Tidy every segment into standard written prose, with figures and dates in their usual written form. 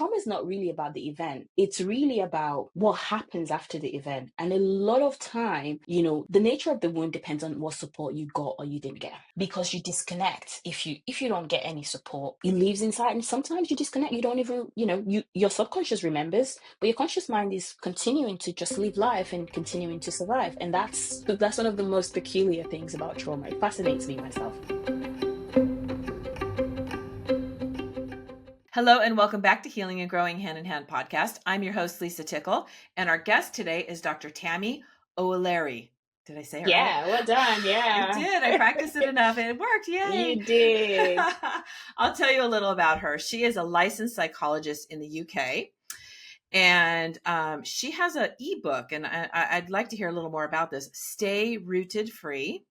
trauma is not really about the event. It's really about what happens after the event. And a lot of time, the nature of the wound depends on what support you got or you didn't get, because you disconnect. If you don't get any support, it lives inside, and sometimes you disconnect. You don't even, your subconscious remembers, but your conscious mind is continuing to just live life and continuing to survive. And that's one of the most peculiar things about trauma. It fascinates me myself. Hello and welcome back to Healing and Growing Hand in Hand podcast. I'm your host, Lisa Tickle, and our guest today is Dr. Tammy Oluyori. Did I say it right? Yeah, well done. Yeah. You did. I practiced it enough and it worked. Yay. You did. I'll tell you a little about her. She is a licensed psychologist in the UK, and she has an ebook, and I'd like to hear a little more about this. Stay Rooted Free.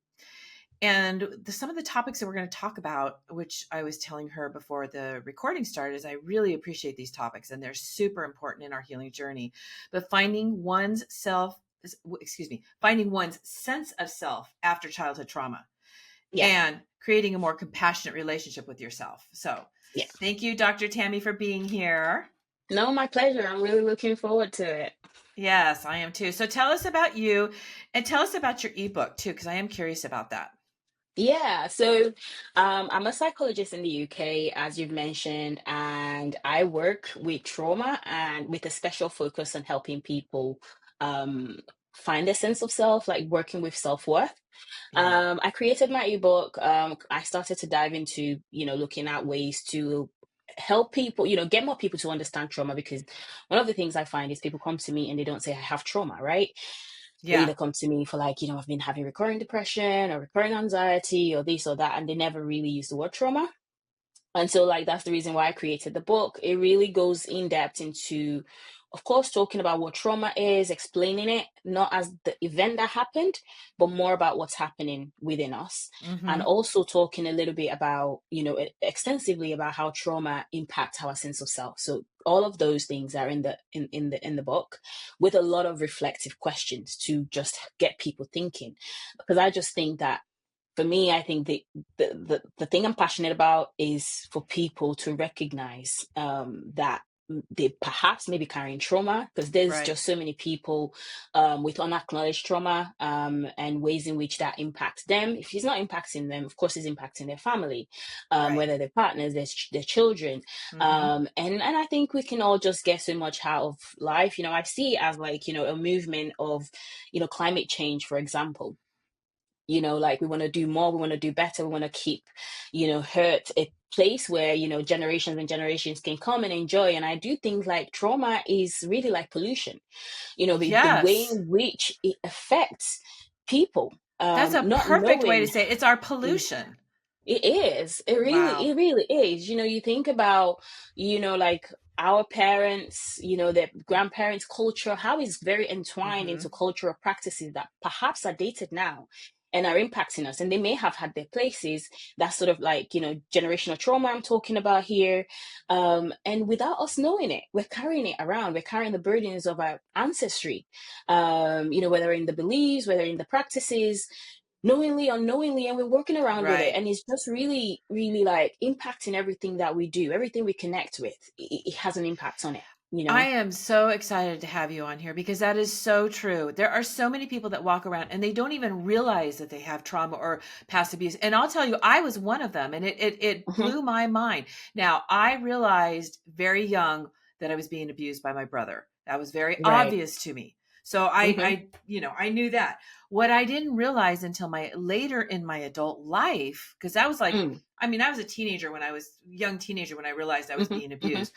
And some of the topics that we're going to talk about, which I was telling her before the recording started, is I really appreciate these topics and they're super important in our healing journey. But finding one's sense of self after childhood trauma, and creating a more compassionate relationship with yourself. So Thank you, Dr. Tammy, for being here. No, my pleasure. I'm really looking forward to it. Yes, I am too. So tell us about you and tell us about your ebook too, because I am curious about that. Yeah, so I'm a psychologist in the UK, as you've mentioned, and I work with trauma and with a special focus on helping people find a sense of self, like working with self-worth. I created my ebook. I started to dive into, looking at ways to help people, get more people to understand trauma, because one of the things I find is people come to me and they don't say I have trauma, right? They either come to me for like, I've been having recurring depression or recurring anxiety or this or that, and they never really use the word trauma. And so like, that's the reason why I created the book. It really goes in depth into, of course, talking about what trauma is, explaining it, not as the event that happened, but more about what's happening within us. Mm-hmm. And also talking a little bit about, extensively about how trauma impacts our sense of self. So all of those things are in the book, with a lot of reflective questions to just get people thinking. Because I just think that, for me, I think the thing I'm passionate about is for people to recognize that they perhaps may be carrying trauma, because there's just so many people with unacknowledged trauma and ways in which that impacts them. If it's not impacting them, of course, it's impacting their family, whether they're partners, their children. Mm-hmm. And I think we can all just get so much out of life. I see it as like, a movement of, climate change, for example. Like we want to do more, we want to do better, we want to keep, hurt a place where, generations and generations can come and enjoy. And I do think like trauma is really like pollution, the way in which it affects people. That's a perfect way to say it. It's our pollution. It is. It really is. You think about, like our parents, their grandparents' culture, how it's very entwined into cultural practices that perhaps are dated now and are impacting us. And they may have had their places. That's sort of like, generational trauma I'm talking about here. And without us knowing it, we're carrying it around. We're carrying the burdens of our ancestry, whether in the beliefs, whether in the practices, knowingly, unknowingly, and we're working around with it. And it's just really, really like impacting everything that we do, everything we connect with. It has an impact on it. I am so excited to have you on here, because that is so true. There are so many people that walk around and they don't even realize that they have trauma or past abuse. And I'll tell you, I was one of them, and it blew my mind. Now, I realized very young that I was being abused by my brother. That was very obvious to me. So I knew that. What I didn't realize until later in my adult life, because I was like, I was a young teenager when I realized I was being abused.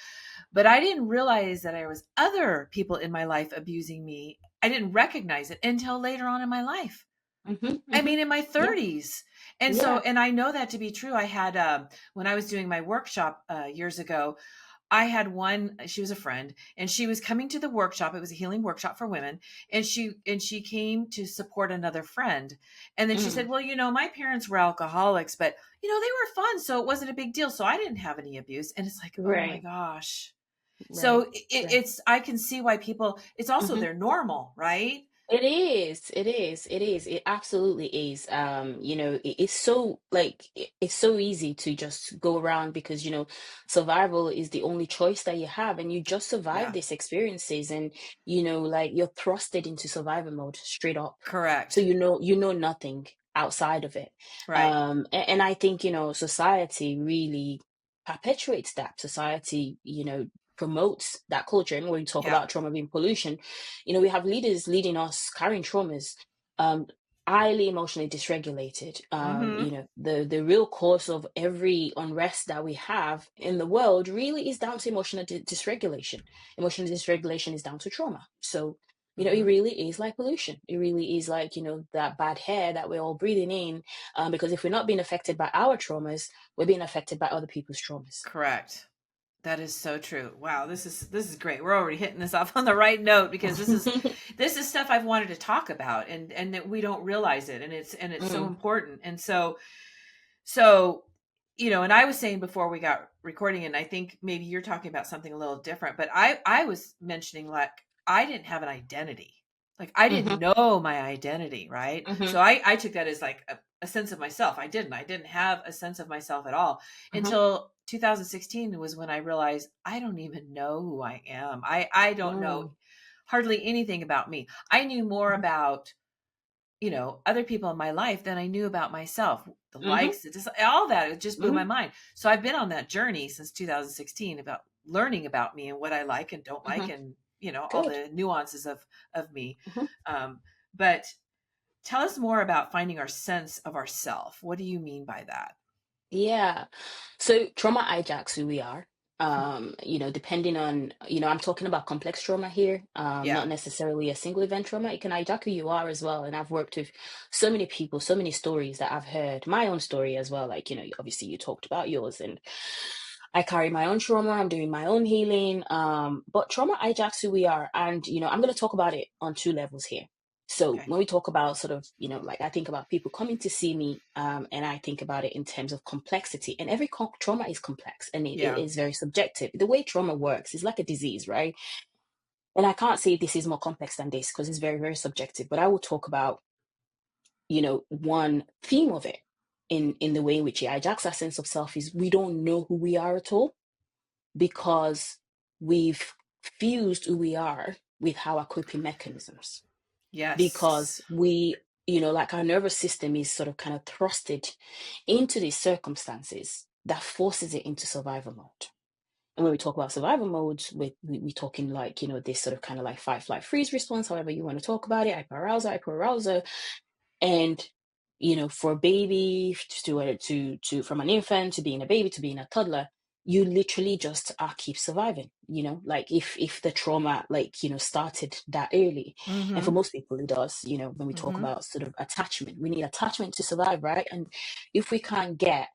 But I didn't realize that there was other people in my life abusing me. I didn't recognize it until later on in my life. In my 30s. And so, and I know that to be true. I had, when I was doing my workshop years ago, I had she was a friend, and she was coming to the workshop. It was a healing workshop for women. And she came to support another friend. And then she said, well, my parents were alcoholics, but they were fun. So it wasn't a big deal. So I didn't have any abuse. And it's like, oh my gosh. So it's, I can see why people, it's also their normal, right? It is. It is. It is. It absolutely is. It's so like it's so easy to just go around because, survival is the only choice that you have, and you just survive Yeah, these experiences, and like you're thrusted into survival mode straight up. So correct. you know nothing outside of it. Right. And I think, society really perpetuates that. Society, promotes that culture. And when we talk Yeah. about trauma being pollution, we have leaders leading us carrying traumas, um, highly emotionally dysregulated. Mm-hmm. The real cause of every unrest that we have in the world really is down to emotional dysregulation. Emotional dysregulation is down to trauma. So, it Mm-hmm. really is like pollution. It really is like, that bad air that we're all breathing in. Because if we're not being affected by our traumas, we're being affected by other people's traumas. Correct. That is so true. Wow, this is great. We're already hitting this off on the right note because this is stuff I've wanted to talk about, and that we don't realize it, and it's so Mm, important. And so and I was saying before we got recording, and I think maybe you're talking about something a little different, but I was mentioning, like, I didn't have an identity. Like, I didn't mhm, know my identity, right? mhm, So I took that as like a sense of myself. I didn't have a sense of myself at all mhm, until 2016 was when I realized I don't even know who I am. I don't know mm, hardly anything about me. I knew more mhm, about other people in my life than I knew about myself. The mhm, likes, all that, it just blew my mhm. mind. So I've been on that journey since 2016 about learning about me and what I like and don't like, Mhm. and all Good. the nuances of me. Mhm. Um, but tell us more about finding our sense of ourself. What do you mean by that? Yeah. So trauma hijacks who we are. Depending on, I'm talking about complex trauma here, Yeah. not necessarily a single event trauma. It can hijack who you are as well. And I've worked with so many people, so many stories that I've heard, my own story as well. Like, obviously you talked about yours, and I carry my own trauma. I'm doing my own healing. But trauma hijacks who we are. And, I'm going to talk about it on two levels here. So Okay. when we talk about sort of, like I think about people coming to see me, and I think about it in terms of complexity. And every trauma is complex, and it Yeah. is very subjective. The way trauma works is like a disease, right? And I can't say this is more complex than this because it's very, very subjective. But I will talk about, one theme of it in the way in which it hijacks our sense of self is we don't know who we are at all because we've fused who we are with our coping mechanisms, because Yes. like our nervous system is sort of kind of thrusted into these circumstances that forces it into survival mode. And when we talk about survival modes, we talking like, this sort of kind of like fight, flight, freeze response, however you want to talk about it, hyperarousal, hyperarousal. And for a baby to from an infant to being a baby to being a toddler, you literally just keep surviving. Like if the trauma, like, started that early. And for Mm-hmm. most people it does. When we talk Mm-hmm. about sort of attachment, we need attachment to survive, right? And if we can't get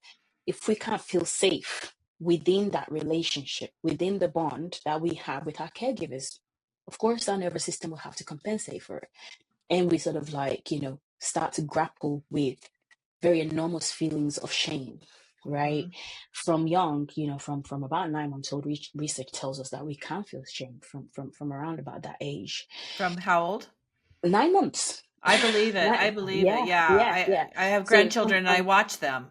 if we can't feel safe within that relationship, within the bond that we have with our caregivers, of course our nervous system will have to compensate for it. And we sort of like, start to grapple with very enormous feelings of shame, right? Mm-hmm. From young, from about 9 months old, research tells us that we can feel shame from around about that age. From how old? 9 months. I believe it. I believe it. Yeah, Yeah. yeah, yeah. I have So grandchildren and I watch them.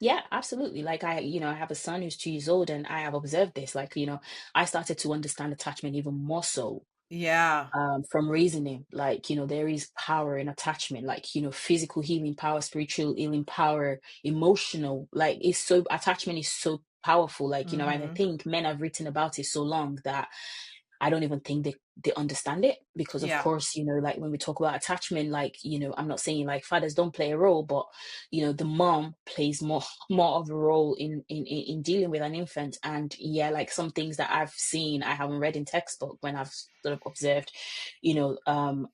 yeah, absolutely. Like I have a son who's 2 years old, and I have observed this. Like, I started to understand attachment even more so, Yeah. from reasoning. Like, there is power in attachment, like, physical healing power, spiritual healing power, emotional, like it's so attachment is so powerful. Like, and I Mm-hmm. think men have written about it so long that I don't even think they understand it, because of Yeah. course, like when we talk about attachment, like, I'm not saying like fathers don't play a role, but the mom plays more of a role in dealing with an infant. And yeah, like some things that I've seen, I haven't read in textbook, when I've sort of observed, you know, um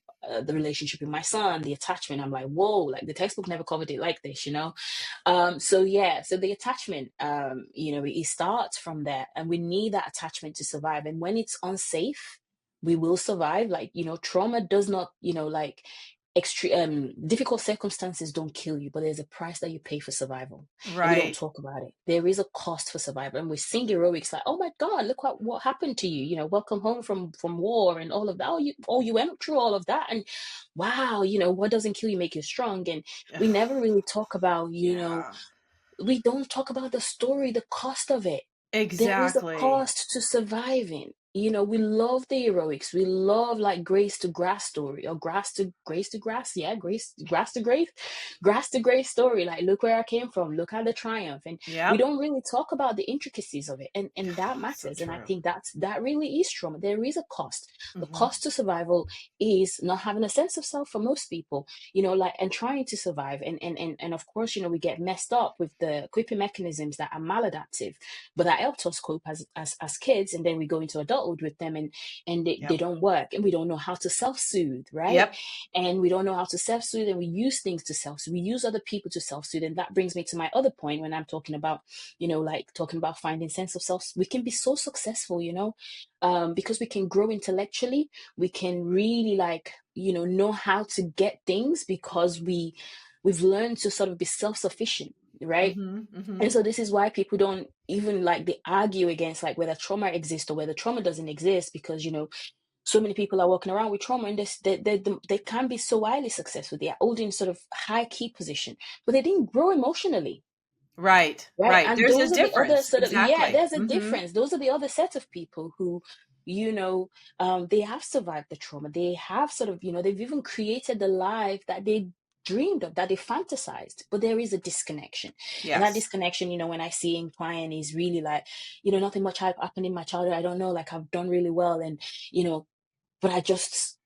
the relationship with my son, the attachment, I'm like, whoa, like the textbook never covered it like this. So yeah, so the attachment, it starts from there, and we need that attachment to survive. And when it's unsafe, we will survive. Like, trauma does not, like extreme difficult circumstances don't kill you, but there's a price that you pay for survival, and we don't Right. talk about it. There is a cost for survival, and we sing heroics like, oh my god, look what happened to you, welcome home from war and all of that. You went through all of that, and wow, what doesn't kill you make you strong. And we never really talk about, Yeah. we don't talk about the story, the cost of it. There is a Exactly. cost to surviving. We love the heroics. We love like grace to grass story, or grace to grass. Yeah, grass to grass to grace story. Like, look where I came from. Look at the triumph. And we Yep. don't really talk about the intricacies of it. And that So matters. And I true. think that really is trauma. There is a cost. The Hmm. cost to survival is not having a sense of self for most people, like, and trying to survive. And of course, we get messed up with the coping mechanisms that are maladaptive, but that helped us cope as kids. And then we go into adulthood with them, and they Yep. don't work, and we don't know how to self-soothe, right? Yep. And we don't know how to self-soothe, and we use things to self-soothe. We use other people to self-soothe. And that brings me to my other point when I'm talking about, like talking about finding sense of self. We can be so successful, because we can grow intellectually. We can really, like, know how to get things because we've learned to sort of be self-sufficient, right? Hmm. Hmm. And so this is why people don't even, like, they argue against like whether trauma exists or whether trauma doesn't exist, because so many people are walking around with trauma, and they can be so highly successful. They are holding sort of high key position, but they didn't grow emotionally. Right. Right. Right. And There's a those are the other difference. sort of, yeah, Exactly. there's a Hmm. difference. Those are the other set of people who, they have survived the trauma. They have sort of, they've even created the life that they dreamed of, that they fantasized. But there is a disconnection. And that Yes. disconnection, when I see in client, is really like, nothing much happened in my childhood. I don't know, like, I've done really well. And, you know, but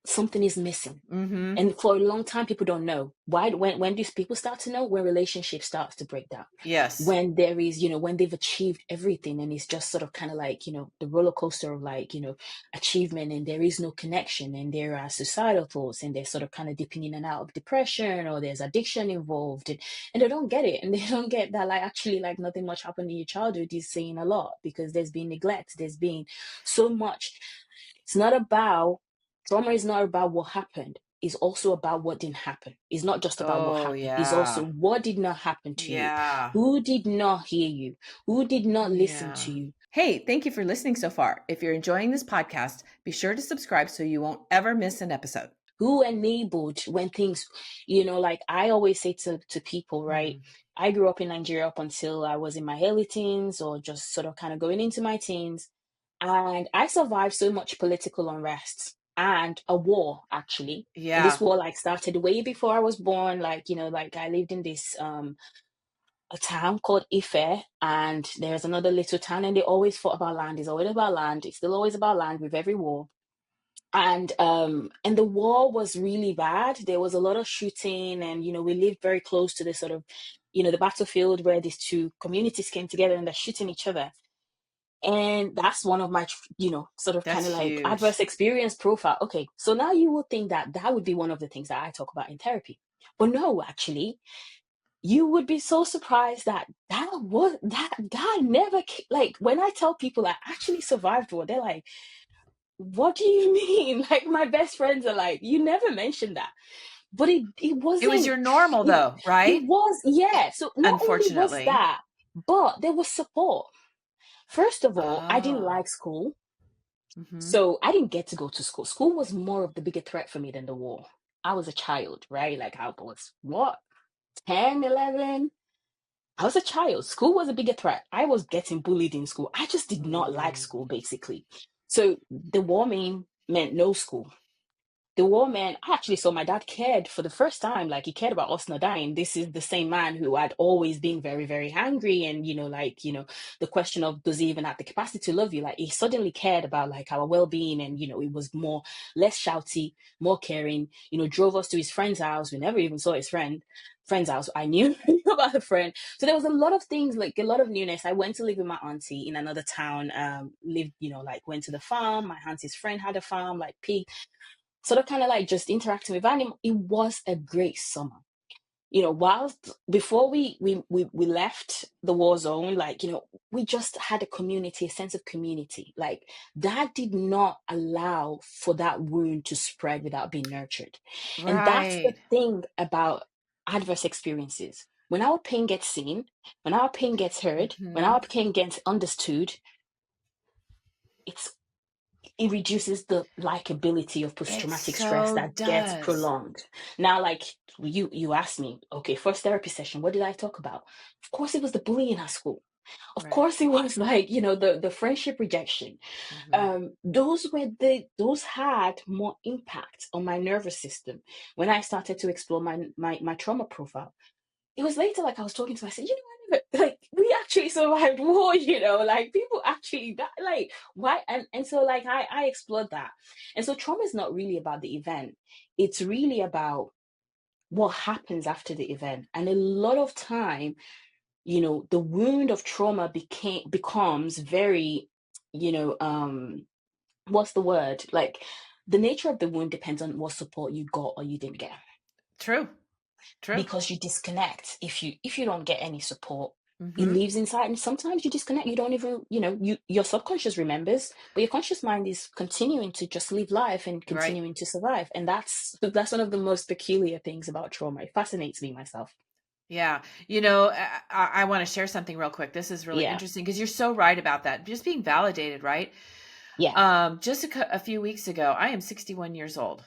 something is missing. Hmm. And for a long time, people don't know why. When these people start to know, when relationships starts to break down, Yes. when there is, when they've achieved everything, and it's just sort of kind of like, the roller coaster of, like, achievement, and there is no connection, and there are suicidal thoughts, and they're sort of kind of dipping in and out of depression, or there's addiction involved, and they don't get it, and they don't get that, like, actually, like, nothing much happened in your childhood is saying a lot, because there's been neglect, there's been so much. It's not about Trauma is not about what happened. It's also about what didn't happen. It's not just about what Oh, happened. It's also yeah. what did not happen to you. Yeah. Who did not hear you? Who did not listen Yeah. to you? Hey, thank you for listening so far. If you're enjoying this podcast, be sure to subscribe so you won't ever miss an episode. Who enabled when things, like, I always say to people, right? Mm. I grew up in Nigeria up until I was in my early teens, or just sort of kind of going into my teens. And I survived so much political unrest and a war, actually. And this Yeah. war, like, started way before I was born. Like, like, I lived in this a town called Ife, and there's another little town, and they always fought about land. It's always about land. It's still always about land with every war. And the war was really bad. There was a lot of shooting, and we lived very close to the sort of, the battlefield where these two communities came together, and they're shooting each other. And that's one of my, sort of kind That's of like huge. adverse experience profile. Okay, so now you would think that that would be one of the things that I talk about in therapy, but no, actually, you would be so surprised that that never, like, when I tell people I actually survived war, they're like, what do you mean? Like, my best friends are like, you never mentioned that. But it It was wasn't, your normal it, though, it right? was, yeah. So not only was Unfortunately. that, but there was support. First of all, I didn't Oh. like school. Hmm. So I didn't get to go to school. School was more of the bigger threat for me than the war. I was a child, right? Like, I was, what, 10, 11? I was a child. School was a bigger threat. I was getting bullied in school. I just did not like Mm. school, basically. So the war meant no school. The war man, I actually saw my dad cared for the first time. Like, he cared about us not dying. This is the same man who had always been very, very angry. And, like, the question of, does he even have the capacity to love you? Like, he suddenly cared about, like, our well-being. And, it was less shouty, more caring, drove us to his friend's house. We never even saw his friend's house. I knew about the friend. So there was a lot of things, like a lot of newness. I went to live with my auntie in another town, lived, like, went to the farm. My auntie's friend had a farm, like pig, sort of kind of like just interacting with animals. It was a great summer. whilst before we left the war zone, like, we just had a community, a sense of community. Like, that did not allow for that wound to spread without being nurtured. And that's the Right. thing about adverse experiences. When our pain gets seen, when our pain gets heard, when Hmm. our pain gets understood, it's it reduces the likability of It post-traumatic stress so that gets does. prolonged. Now, like, you asked me, okay, first therapy session, what did I talk about? Of course, it was the bullying at school. Of Right. course, it was like, the friendship rejection. Hmm. Those had more impact on my nervous system when I started to explore my trauma profile. It was later, like, I was talking to myself, like, we actually survived war, like, people actually that, like, why? And so, like, I explored that. And so trauma is not really about the event. It's really about what happens after the event. And a lot of time, the wound of trauma becomes very, what's the word? Like, the nature of the wound depends on what support you got or you didn't get, True. True. because you disconnect if you don't get any support. It Hmm. lives inside, and sometimes you disconnect. You don't even, your subconscious remembers, but your conscious mind is continuing to just live life and Right. continuing to survive. And that's one of the most peculiar things about trauma. It fascinates me myself. Yeah. I want to share something real quick. This is really Yeah. interesting because you're so right about that. Just being validated, right? Yeah. Just a few weeks ago, I am 61 years old.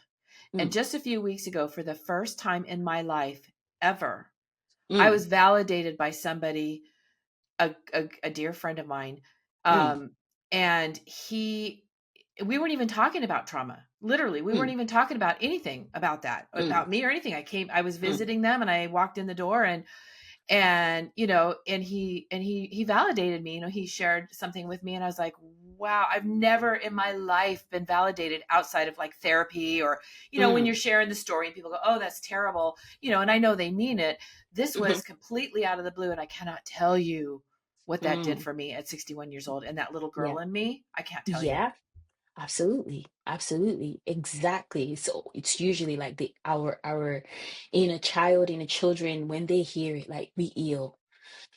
And Mm, just a few weeks ago, for the first time in my life ever, I mm, was validated by somebody, a dear friend of mine. mm, Um, and we weren't even talking about trauma. Literally, we weren't mm, even talking about anything about that, mm, about me or anything. I was mm, visiting them and I walked in the door and he validated me. He shared something with me and I was like, wow, I've never in my life been validated outside of like therapy or when mm, you're sharing the story and people go, oh, that's terrible, and I know they mean it. This mhm, was completely out of the blue and I cannot tell you what that did mm. for me at 61 years old, and that little Yeah. girl in me, I can't tell you. Yeah. Absolutely, absolutely, exactly. So it's usually like our inner child, inner children, when they hear it, like, we heal.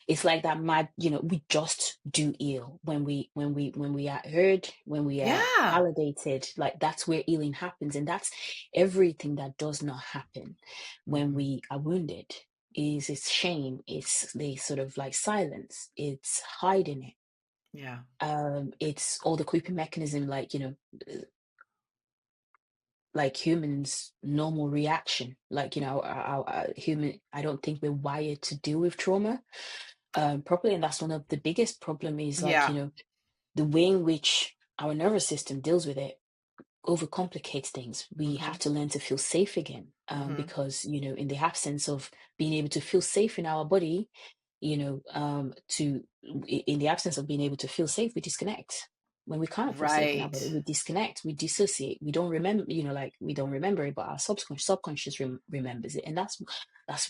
It's like that mad, we just do heal when we are heard, when we are Yeah. validated. Like, that's where healing happens, and that's everything that does not happen when Hmm. we are wounded. It's shame, it's the sort of like silence, it's hiding it, Yeah. it's all the coping mechanism, like, like humans normal reaction, like, our human, I don't think we're wired to deal with trauma properly. And that's one of the biggest problem, is like, Yeah. the way in which our nervous system deals with it overcomplicates things. We have Hmm. to learn to feel safe again, Hmm. because, in the absence of being able to feel safe in our body, in the absence of being able to feel safe, we disconnect. When we can't feel safe in our body, Right. we disconnect, we dissociate, we don't remember, like, we don't remember it, but our subconscious remembers it. And that's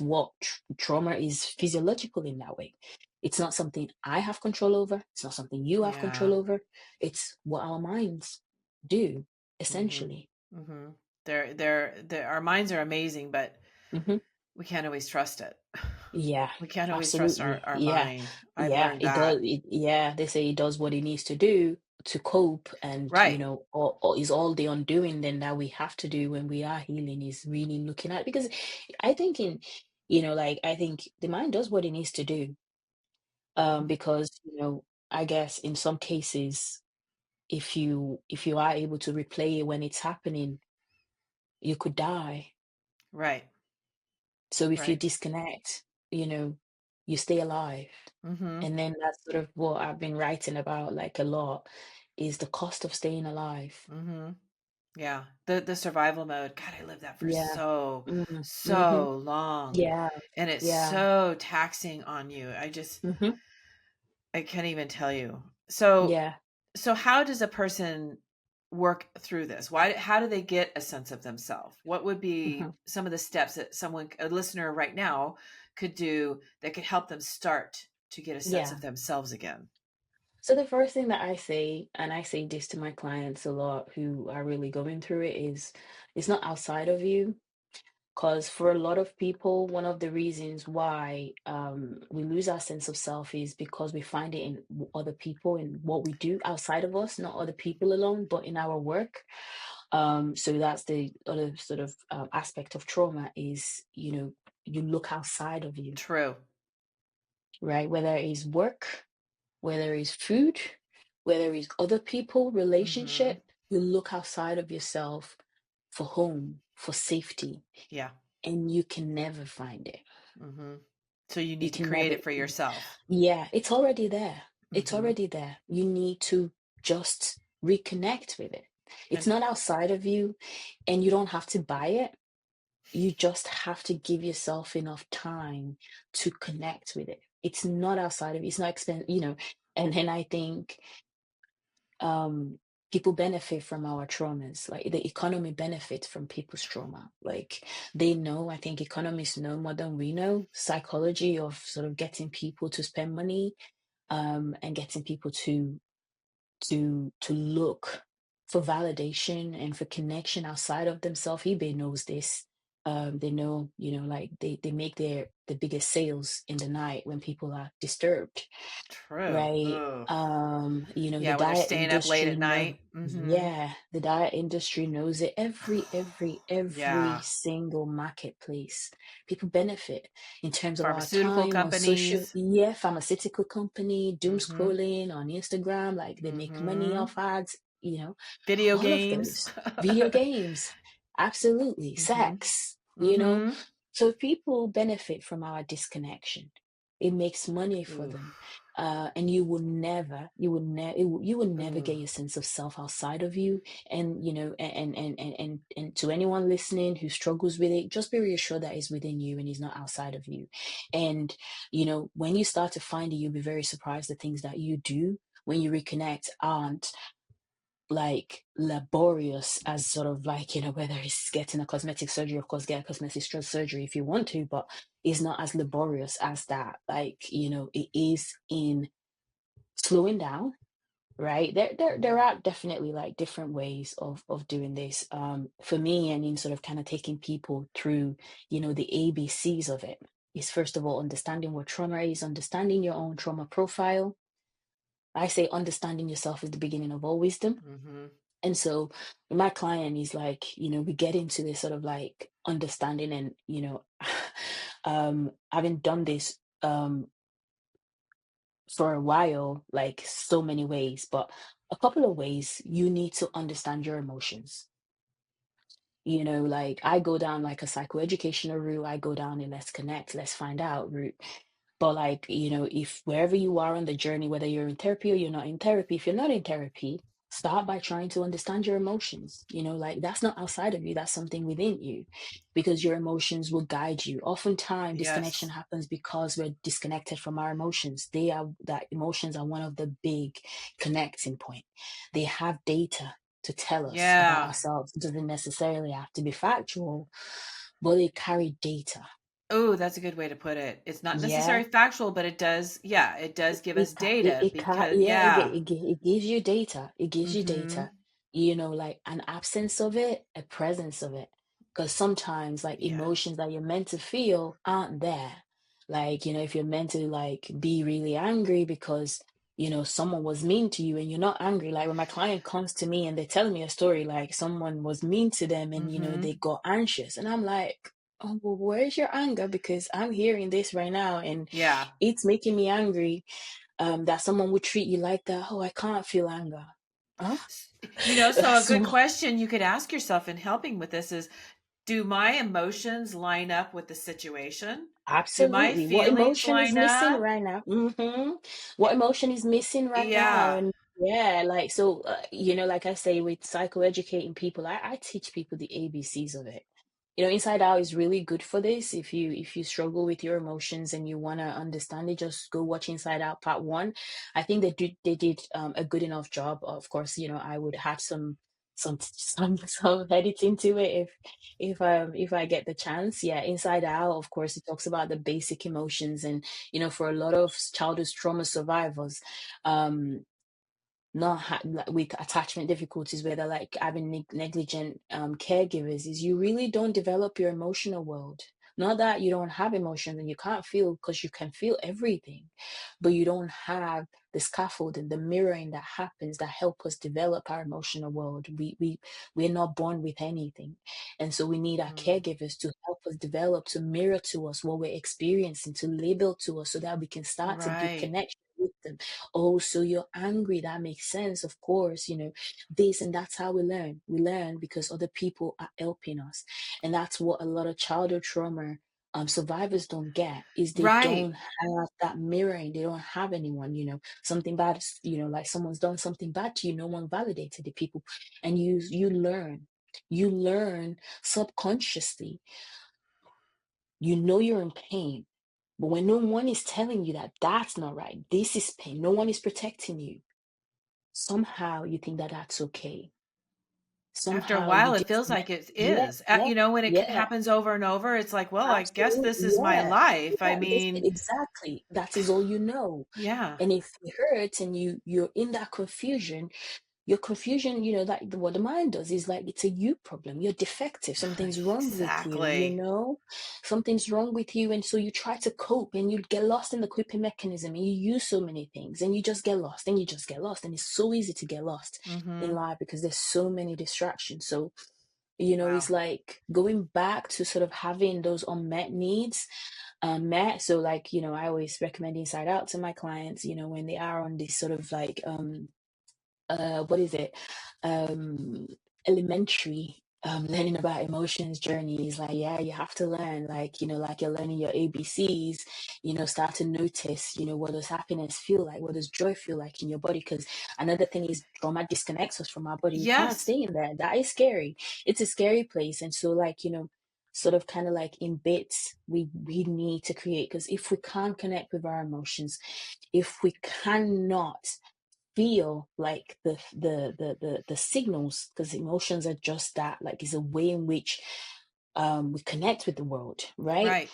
what trauma is, physiological in that way. It's not something I have control over, it's not something you have Yeah. control over. It's what our minds do, Hmm. essentially. Hmm. They're our minds are amazing, but Hmm. we can't always trust it. Yeah, We can't always trust our, absolutely. our Yeah, mind. I've yeah, learned it does. that. Yeah, they say it does what it needs to do to cope, and, Right. or is all the undoing then that we have to do when we are healing, is really looking at, because I think like, I think the mind does what it needs to do, Hmm. because, I guess in some cases, if you are able to replay it when it's happening, you could die. Right. So if you Right. disconnect, you stay alive. Hmm. And then that's sort of what I've been writing about, like, a lot, is the cost of staying alive. Hmm. Yeah. The survival mode. God, I lived that for Yeah. so, Mm, hmm. so long. Yeah. And it's Yeah. so taxing on you. Hmm. I can't even tell you. So how does a person work through this? How do they get a sense of themselves? What would Yeah. be some of the steps that a listener right now could do that could help them start to get a sense Yeah. of themselves again? So the first thing that I say, and I say this to my clients a lot who are really going through it, is it's not outside of you. Because for a lot of people, one of the reasons why we lose our sense of self is because we find it in other people and what we do outside of us, not other people alone, but in our work. So that's the other sort of aspect of trauma is, you look outside of you, True. right? Whether it's work, whether it's food, whether it's other people, Mm-hmm. relationship, you look outside of yourself for home, for safety, Yeah. and you can never find it. Mm-hmm. So you You need to can create never, it for yourself. yeah, it's already there. It's Mm-hmm. already there. You need to just reconnect with it. It's And not outside of you, and you don't have to buy it. You just have to give yourself enough time to connect with it. It's not outside of you. It's not expensive. And then I think um people benefit from our traumas. Like the economy benefits from people's trauma. Like they know, I think economists know more than we know, psychology of sort of getting people to spend money, and getting people to look for validation and for connection outside of themselves. eBay knows this. They know, like they make the biggest sales in the night when people are disturbed, true. right? Ugh. The Yeah, when they're diet staying up late industry at know, night. Mm-hmm. yeah, the diet industry knows it. Every Yeah. single marketplace, people benefit in terms of our Pharmaceutical time on social, companies. yeah, pharmaceutical company, doom Mm-hmm. scrolling on Instagram, like they make money Mm-hmm. off ads, Video all of games. those. Video games, absolutely, Mm-hmm. sex. Mm-hmm. So people benefit from our disconnection. It makes money for Ooh. them. And you will never Ooh. get your sense of self outside of you. And and to anyone listening who struggles with it, just be reassured that it's within you and it's not outside of you. And when you start to find it, you'll be very surprised the things that you do when you reconnect aren't like laborious as sort of like, whether it's getting a cosmetic surgery. Of course, get a cosmetic surgery if you want to, but it's not as laborious as that. Like, it is in slowing down, right? There are definitely like different ways of doing this, for me, and in sort of kind of taking people through, the ABCs of it. Is first of all understanding what trauma is, understanding your own trauma profile. I say understanding yourself is the beginning of all wisdom. Mm-hmm. And so my client is like, we get into this sort of like understanding and, having done this for a while, like so many ways, but a couple of ways you need to understand your emotions. Like I go down like a psychoeducational route, I go down a let's connect, let's find out route. But like, if wherever you are on the journey, whether you're in therapy or you're not in therapy, if you're not in therapy, start by trying to understand your emotions. Like that's not outside of you, that's something within you, because your emotions will guide you. Oftentimes, disconnection Yes. happens because we're disconnected from our emotions. That emotions are one of the big connecting point. They have data to tell us about Yeah. ourselves. It doesn't necessarily have to be factual, but they carry data. Oh, that's a good way to put it. It's not Yeah. necessarily factual, but it does give us data because, Yeah, yeah. it gives you data. It gives you Mm-hmm. data. Like an absence of it, a presence of it. Because sometimes, like Yeah. emotions that you're meant to feel aren't there. Like, if you're meant to like be really angry because someone was mean to you and you're not angry. Like when my client comes to me and they tell me a story, like someone was mean to them and Mm-hmm. they got anxious, and I'm like, oh, well, where's your anger? Because I'm hearing this right now and Yeah. it's making me angry, that someone would treat you like that. Oh, I can't feel anger. Huh? So a good So question you could ask yourself in helping with this is, do my emotions line up with the situation? Do my absolutely. What feelings emotion is line missing up? right now? What emotion is missing right now? Yeah. And yeah, like so, like I say, with psychoeducating people, I teach people the ABCs of it. Inside out is really good for this. If you struggle with your emotions and you want to understand it, just go watch Inside Out Part 1. I think they did a good enough job. Of course, I would have some editing to it if I get the chance. Yeah, Inside Out, of course, it talks about the basic emotions, and for a lot of childhood trauma survivors, um not like with attachment difficulties where they're like having negligent caregivers, is you really don't develop your emotional world. Not that you don't have emotions and you can't feel, because you can feel everything, but you don't have the scaffolding, the mirroring that happens that help us develop our emotional world. We're not born with anything, and so we need our Mm. caregivers to help us develop, to mirror to us what we're experiencing, to label to us, so that we can start to build Right. connection with them. Oh, so you're angry. That makes sense. Of course, this, and that's how we learn. We learn because other people are helping us. And that's what a lot of childhood trauma survivors don't get, is they Right. don't have that mirroring. They don't have anyone, something bad, like someone's done something bad to you. No one validated the people. And you learn subconsciously. You know you're in pain. But when no one is telling you that that's not right, this is pain, no one is protecting you, somehow you think that that's okay. After a Somehow you while, it feels disconnect. like it Yeah, is. yeah, When it yeah, happens over and over, it's like, well, I guess this absolutely. is my Yeah, life. I yeah. This mean, exactly. That is all you know. yeah, And if it hurts and you're in that confusion, your confusion, like what the mind does is like, it's a you problem. You're defective. Something's wrong with you, exactly. something's wrong with you. And so you try to cope and you get lost in the coping mechanism and you use so many things and you just get lost and you just get lost. And it's so easy to get lost in Mm-hmm. life because there's so many distractions. So, Wow. it's like going back to sort of having those unmet needs met. So like, I always recommend Inside Out to my clients, when they are on this sort of like what is it, um elementary learning about emotions journeys, like, yeah, you have to learn, like, like you're learning your ABCs, start to notice, what does happiness feel like, what does joy feel like in your body, because another thing is trauma disconnects us from our body. We can't Yes. stay in there. That is scary. It's a scary place. And so like, sort of kind of like in bits, we need to create, because if we can't connect with our emotions, if we cannot feel like the signals, because emotions are just that, like, is a way in which we connect with the world, right? Right.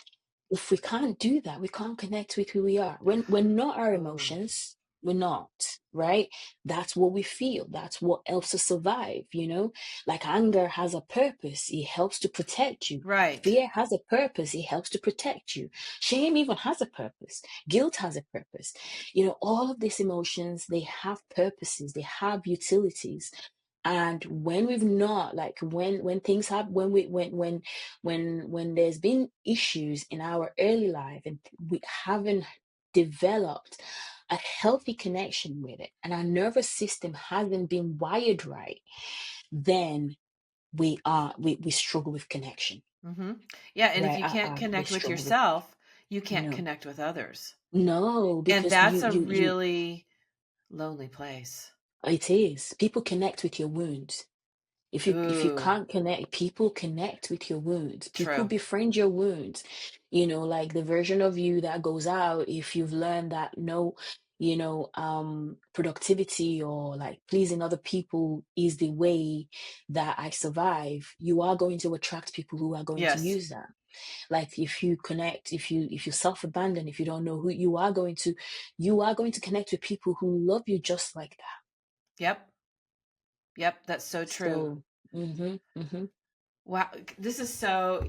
If we can't do that, we can't connect with who we are. When we're not our Oh, emotions, we're not, right? That's what we feel. That's what helps us survive, Like anger has a purpose, it helps to protect you. right. Fear has a purpose, it helps to protect you. Shame even has a purpose. Guilt has a purpose. All of these emotions, they have purposes, they have utilities. And when we've not, like, when things happen, when we when there's been issues in our early life and we haven't developed a healthy connection with it, and our nervous system hasn't been wired right, then we struggle with connection, Mm-hmm. Yeah, and if right? you can't We connect with struggle with, yourself, you can't no, connect with others. no, And because that's you a you you really lonely place. it is, people connect with your wounds. If you Ooh, can't connect, people connect with your wounds. People true. befriend your wounds. Like the version of you that goes out, if you've learned that no, productivity or like pleasing other people is the way that I survive, you are going to attract people who are going to Yes. use that. Like if you connect, if you self-abandon, if you don't know who you are going to connect with people who love you just like that. Yep. Yep. That's so true. So, mm-hmm. Wow, this is so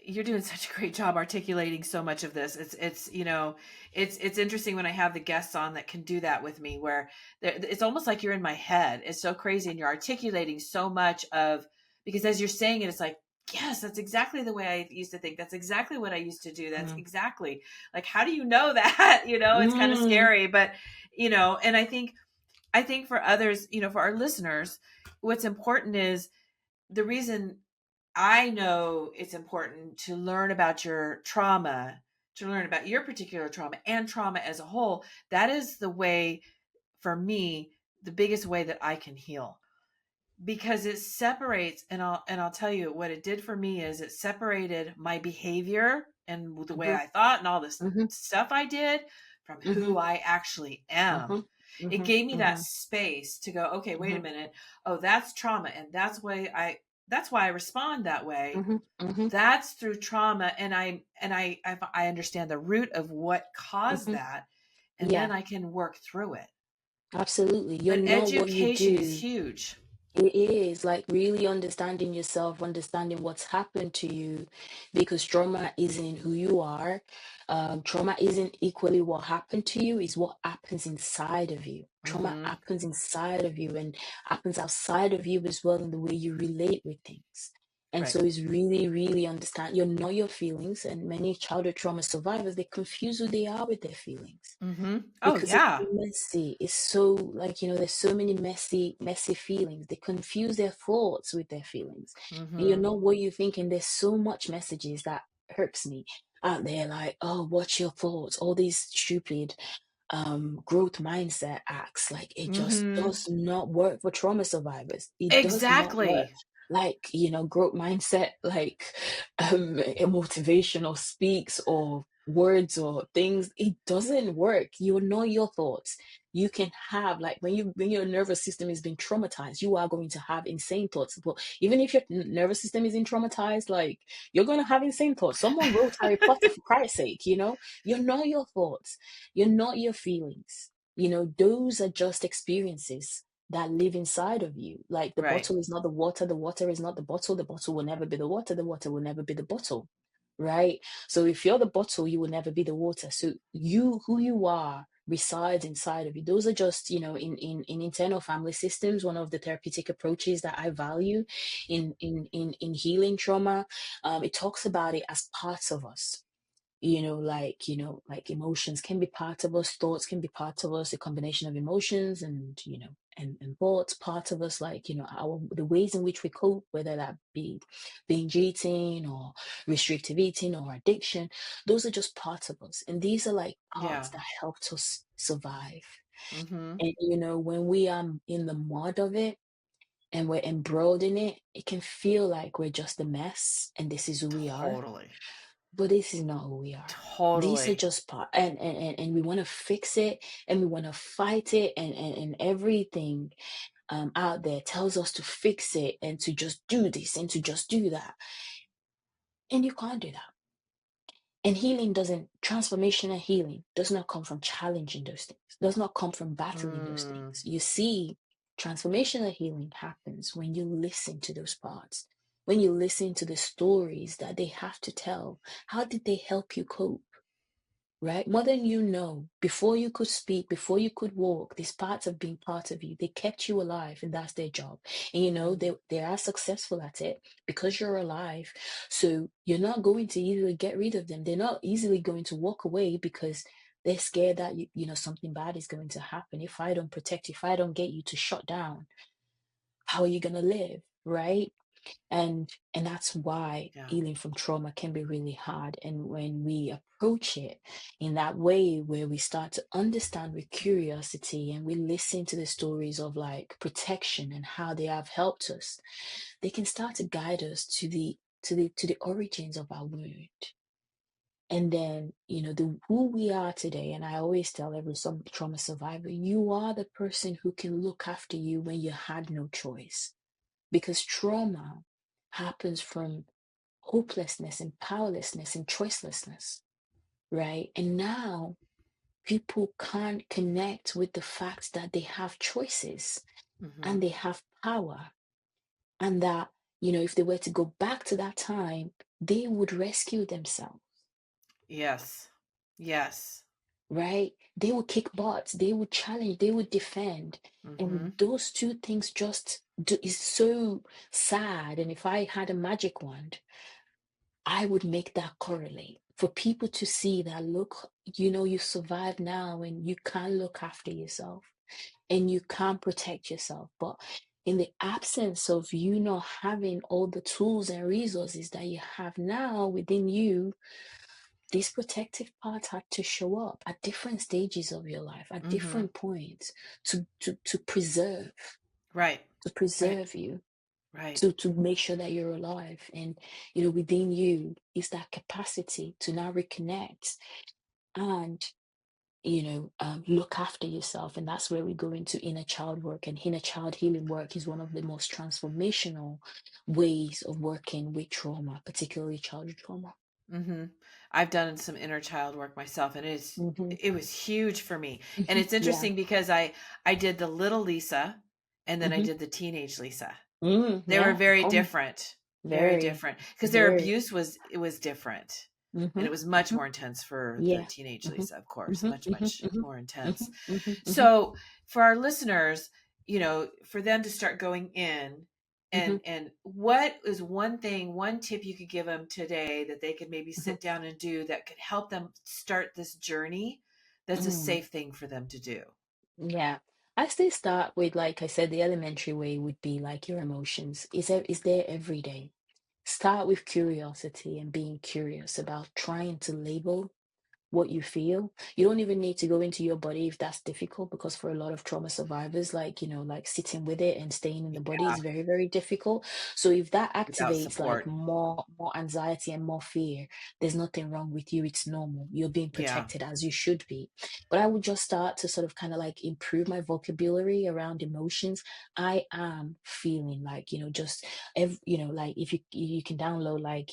you're doing such a great job articulating so much of this. It's interesting when I have the guests on that can do that with me where it's almost like you're in my head. It's so crazy and you're articulating so much of because as you're saying it, it's like, yes, that's exactly the way I used to think. That's exactly what I used to do. That's Mm. exactly like how do you know that? It's kind of Mm. scary, but and I think for others, for our listeners, what's important is the reason I know it's important to learn about your trauma, to learn about your particular trauma and trauma as a whole. That is the way, for me, the biggest way that I can heal because it separates. And I'll tell you what it did for me is it separated my behavior and the way Mhm, I thought and all this mhm, stuff I did from mhm, who I actually am. mhm, It mhm, gave me that mhm, space to go, okay, wait a mhm, minute. Oh, that's trauma, and that's why I respond that way. mhm, mhm, That's through trauma, and I understand the root of what caused mhm. that, and then Yeah, I can work through it. Absolutely. You But know what you education is do. huge. It is like really understanding yourself, understanding what's happened to you, because trauma isn't who you are. Trauma isn't equally what happened to you, is what happens inside of you. Trauma Mm-hmm. happens inside of you and happens outside of you as well in the way you relate with things. And Right. so it's really, really understand you know your feelings, and many childhood trauma survivors, they confuse who they are with their feelings Mm-hmm. Oh because it's yeah. messy. It's so like, there's so many messy feelings. They confuse their thoughts with their feelings. And you Mm-hmm. know what you're thinking. There's so much messages that hurts me out there, like, oh, what's your thoughts? All these stupid growth mindset acts. Like, it just Mm-hmm. does not work for trauma survivors. It does not work. Exactly. Like, growth mindset, like a motivational speaks or words or things, it doesn't work. You know your thoughts. You can have, like, when your nervous system has been traumatized, you are going to have insane thoughts. But even if your nervous system isn't traumatized, like, you're going to have insane thoughts. Someone wrote Harry Potter, for Christ's sake. You know your thoughts. You're not your feelings. Those are just experiences that live inside of you. Like, the Right. bottle is not the water is not the bottle will never be the water will never be the bottle, right? So if you're the bottle, you will never be the water. So who you are resides inside of you. Those are just, in internal family systems, one of the therapeutic approaches that I value in healing trauma. It talks about it as parts of us. Like emotions can be part of us, thoughts can be part of us, a combination of emotions and thoughts, part of us, like, the ways in which we cope, whether that be binge eating or restrictive eating or addiction. Those are just parts of us. And these are like Yeah. parts that helped us survive. Mm-hmm. And, when we are in the mud of it and we're embroiled in it, it can feel like we're just a mess and this is who we are, Totally. but this is not who we are. These are Totally. just part, and we want to fix it, and we want to fight it, and everything out there tells us to fix it and to just do this and to just do that, and you can't do that. And transformational healing does not come from challenging those things, does not come from battling those Mm. things. You see, transformational healing happens when you listen to those parts, when you listen to the stories that they have to tell. How did they help you cope? Right? More than before you could speak, before you could walk, these parts have been part of you. They kept you alive, and that's their job. And Mm. they are successful at it because you're alive. So you're not going to easily get rid of them. They're not easily going to walk away because they're scared that something bad is going to happen. If I don't protect you, if I don't get you to shut down, how are you gonna live? Right? And that's why Yeah. healing from trauma can be really hard. And when we approach it in that way, where we start to understand with curiosity and we listen to the stories of like protection and how they have helped us, they can start to guide us to the origins of our wound. And then, the who we are today. And I always tell every some trauma survivor, you are the person who can look after you when you had no choice, because trauma happens from hopelessness and powerlessness and choicelessness, right? And now people can't connect with the fact that they have choices Mm-hmm. and they have power, and that, if they were to go back to that time, they would rescue themselves, Yes. Yes. right? They would kick butts, they would challenge, they would defend. Mm-hmm. And those two things is so sad. And if I had a magic wand, I would make that correlate for people to see that, look, you survive now and you can look after yourself and you can protect yourself. But in the absence of you not having all the tools and resources that you have now within you, these protective parts had to show up at different stages of your life, at Mm-hmm. different points to preserve, Right. to Right. preserve you, Right. to make sure that you're alive. And within you is that capacity to now reconnect and look after yourself. And that's where we go into inner child work. And inner child healing work is one of the most transformational ways of working with trauma, particularly childhood trauma. Mm-hmm. I've done some inner child work myself, and Mm-hmm. it was huge for me. And Mm-hmm. it's Yeah. interesting because I did the little Lisa, and then I Mm-hmm. did the teenage Lisa. They were Yeah. Oh, very very, different, because their very. abuse was different, Mm-hmm. and it was much Mm-hmm. more intense for the Yeah. teenage Mm-hmm. Lisa, of course, Mm-hmm. Mm-hmm. much Mm-hmm. more Mm-hmm. intense. Mm-hmm. Mm-hmm. So for our listeners, for them to start going in, Mm-hmm. and what is one tip you could give them today that they could maybe Mm-hmm. sit down and do that could help them start this journey that's a Mm. safe thing for them to do? Yeah. I still start with, like I said, the elementary way would be like your emotions. Is there every day. Start with curiosity and being curious about trying to label what you feel. You don't even need to go into your body if that's difficult, because for a lot of trauma survivors, like, like sitting with it and staying in the body Yeah, is very, very difficult. So if that without activates like support. more anxiety and more fear, there's nothing wrong with you. It's normal. You're being Yeah. protected as you should be. But I would just start to sort of kind of like improve my vocabulary around emotions. I am feeling like, just like if you can download like,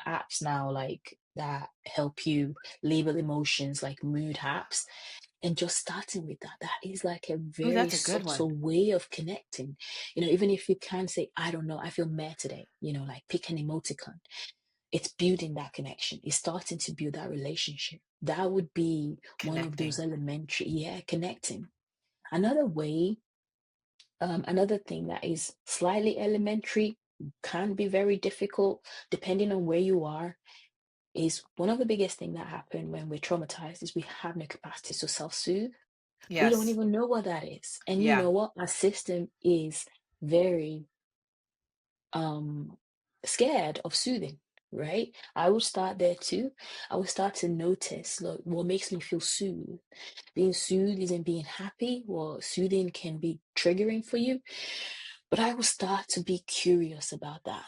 apps now like that help you label emotions, like mood apps, and just starting with that is like a Oh, very that's a good one. subtle way of connecting. Even if you can say, I don't know, I feel mad today, like pick an emoticon. It's building that connection. It's starting to build that relationship. That would be one of those Connecting. elementary, yeah, connecting. Another way, another thing that is slightly elementary, can be very difficult depending on where you are, is one of the biggest thing that happen when we're traumatized is we have no capacity to self-soothe. We don't Yes. even know what that is. And you Yeah. know what? Our system is very um scared of soothing, right? I would start there too. I would start to notice, look, what makes me feel soothed. Being soothed isn't being happy. Well, soothing can be triggering for you. But I will start to be curious about that.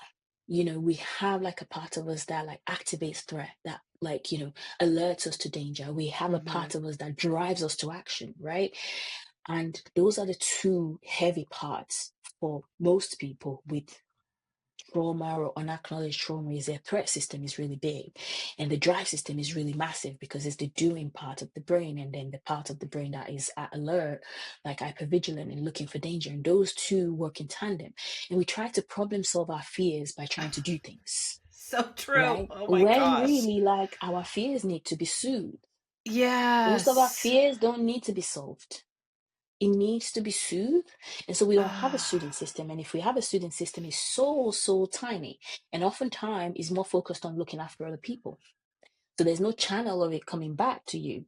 We have like a part of us that like activates threat, that like, alerts us to danger. We have a Mm-hmm. part of us that drives us to action, right? And those are the two heavy parts for most people with trauma or unacknowledged trauma. Is their threat system is really big, and the drive system is really massive, because it's the doing part of the brain, and then the part of the brain that is at alert, like hypervigilant and looking for danger, and those two work in tandem. And we try to problem solve our fears by trying to do things, So true. right, Oh my when gosh. really like our fears need to be soothed. Most of our Yes. fears don't need to be solved. It needs to be soothed. And so we don't have a Ah, soothing system. And if we have a soothing system, it's so, so tiny. And oftentimes is more focused on looking after other people. So there's no channel of it coming back to you.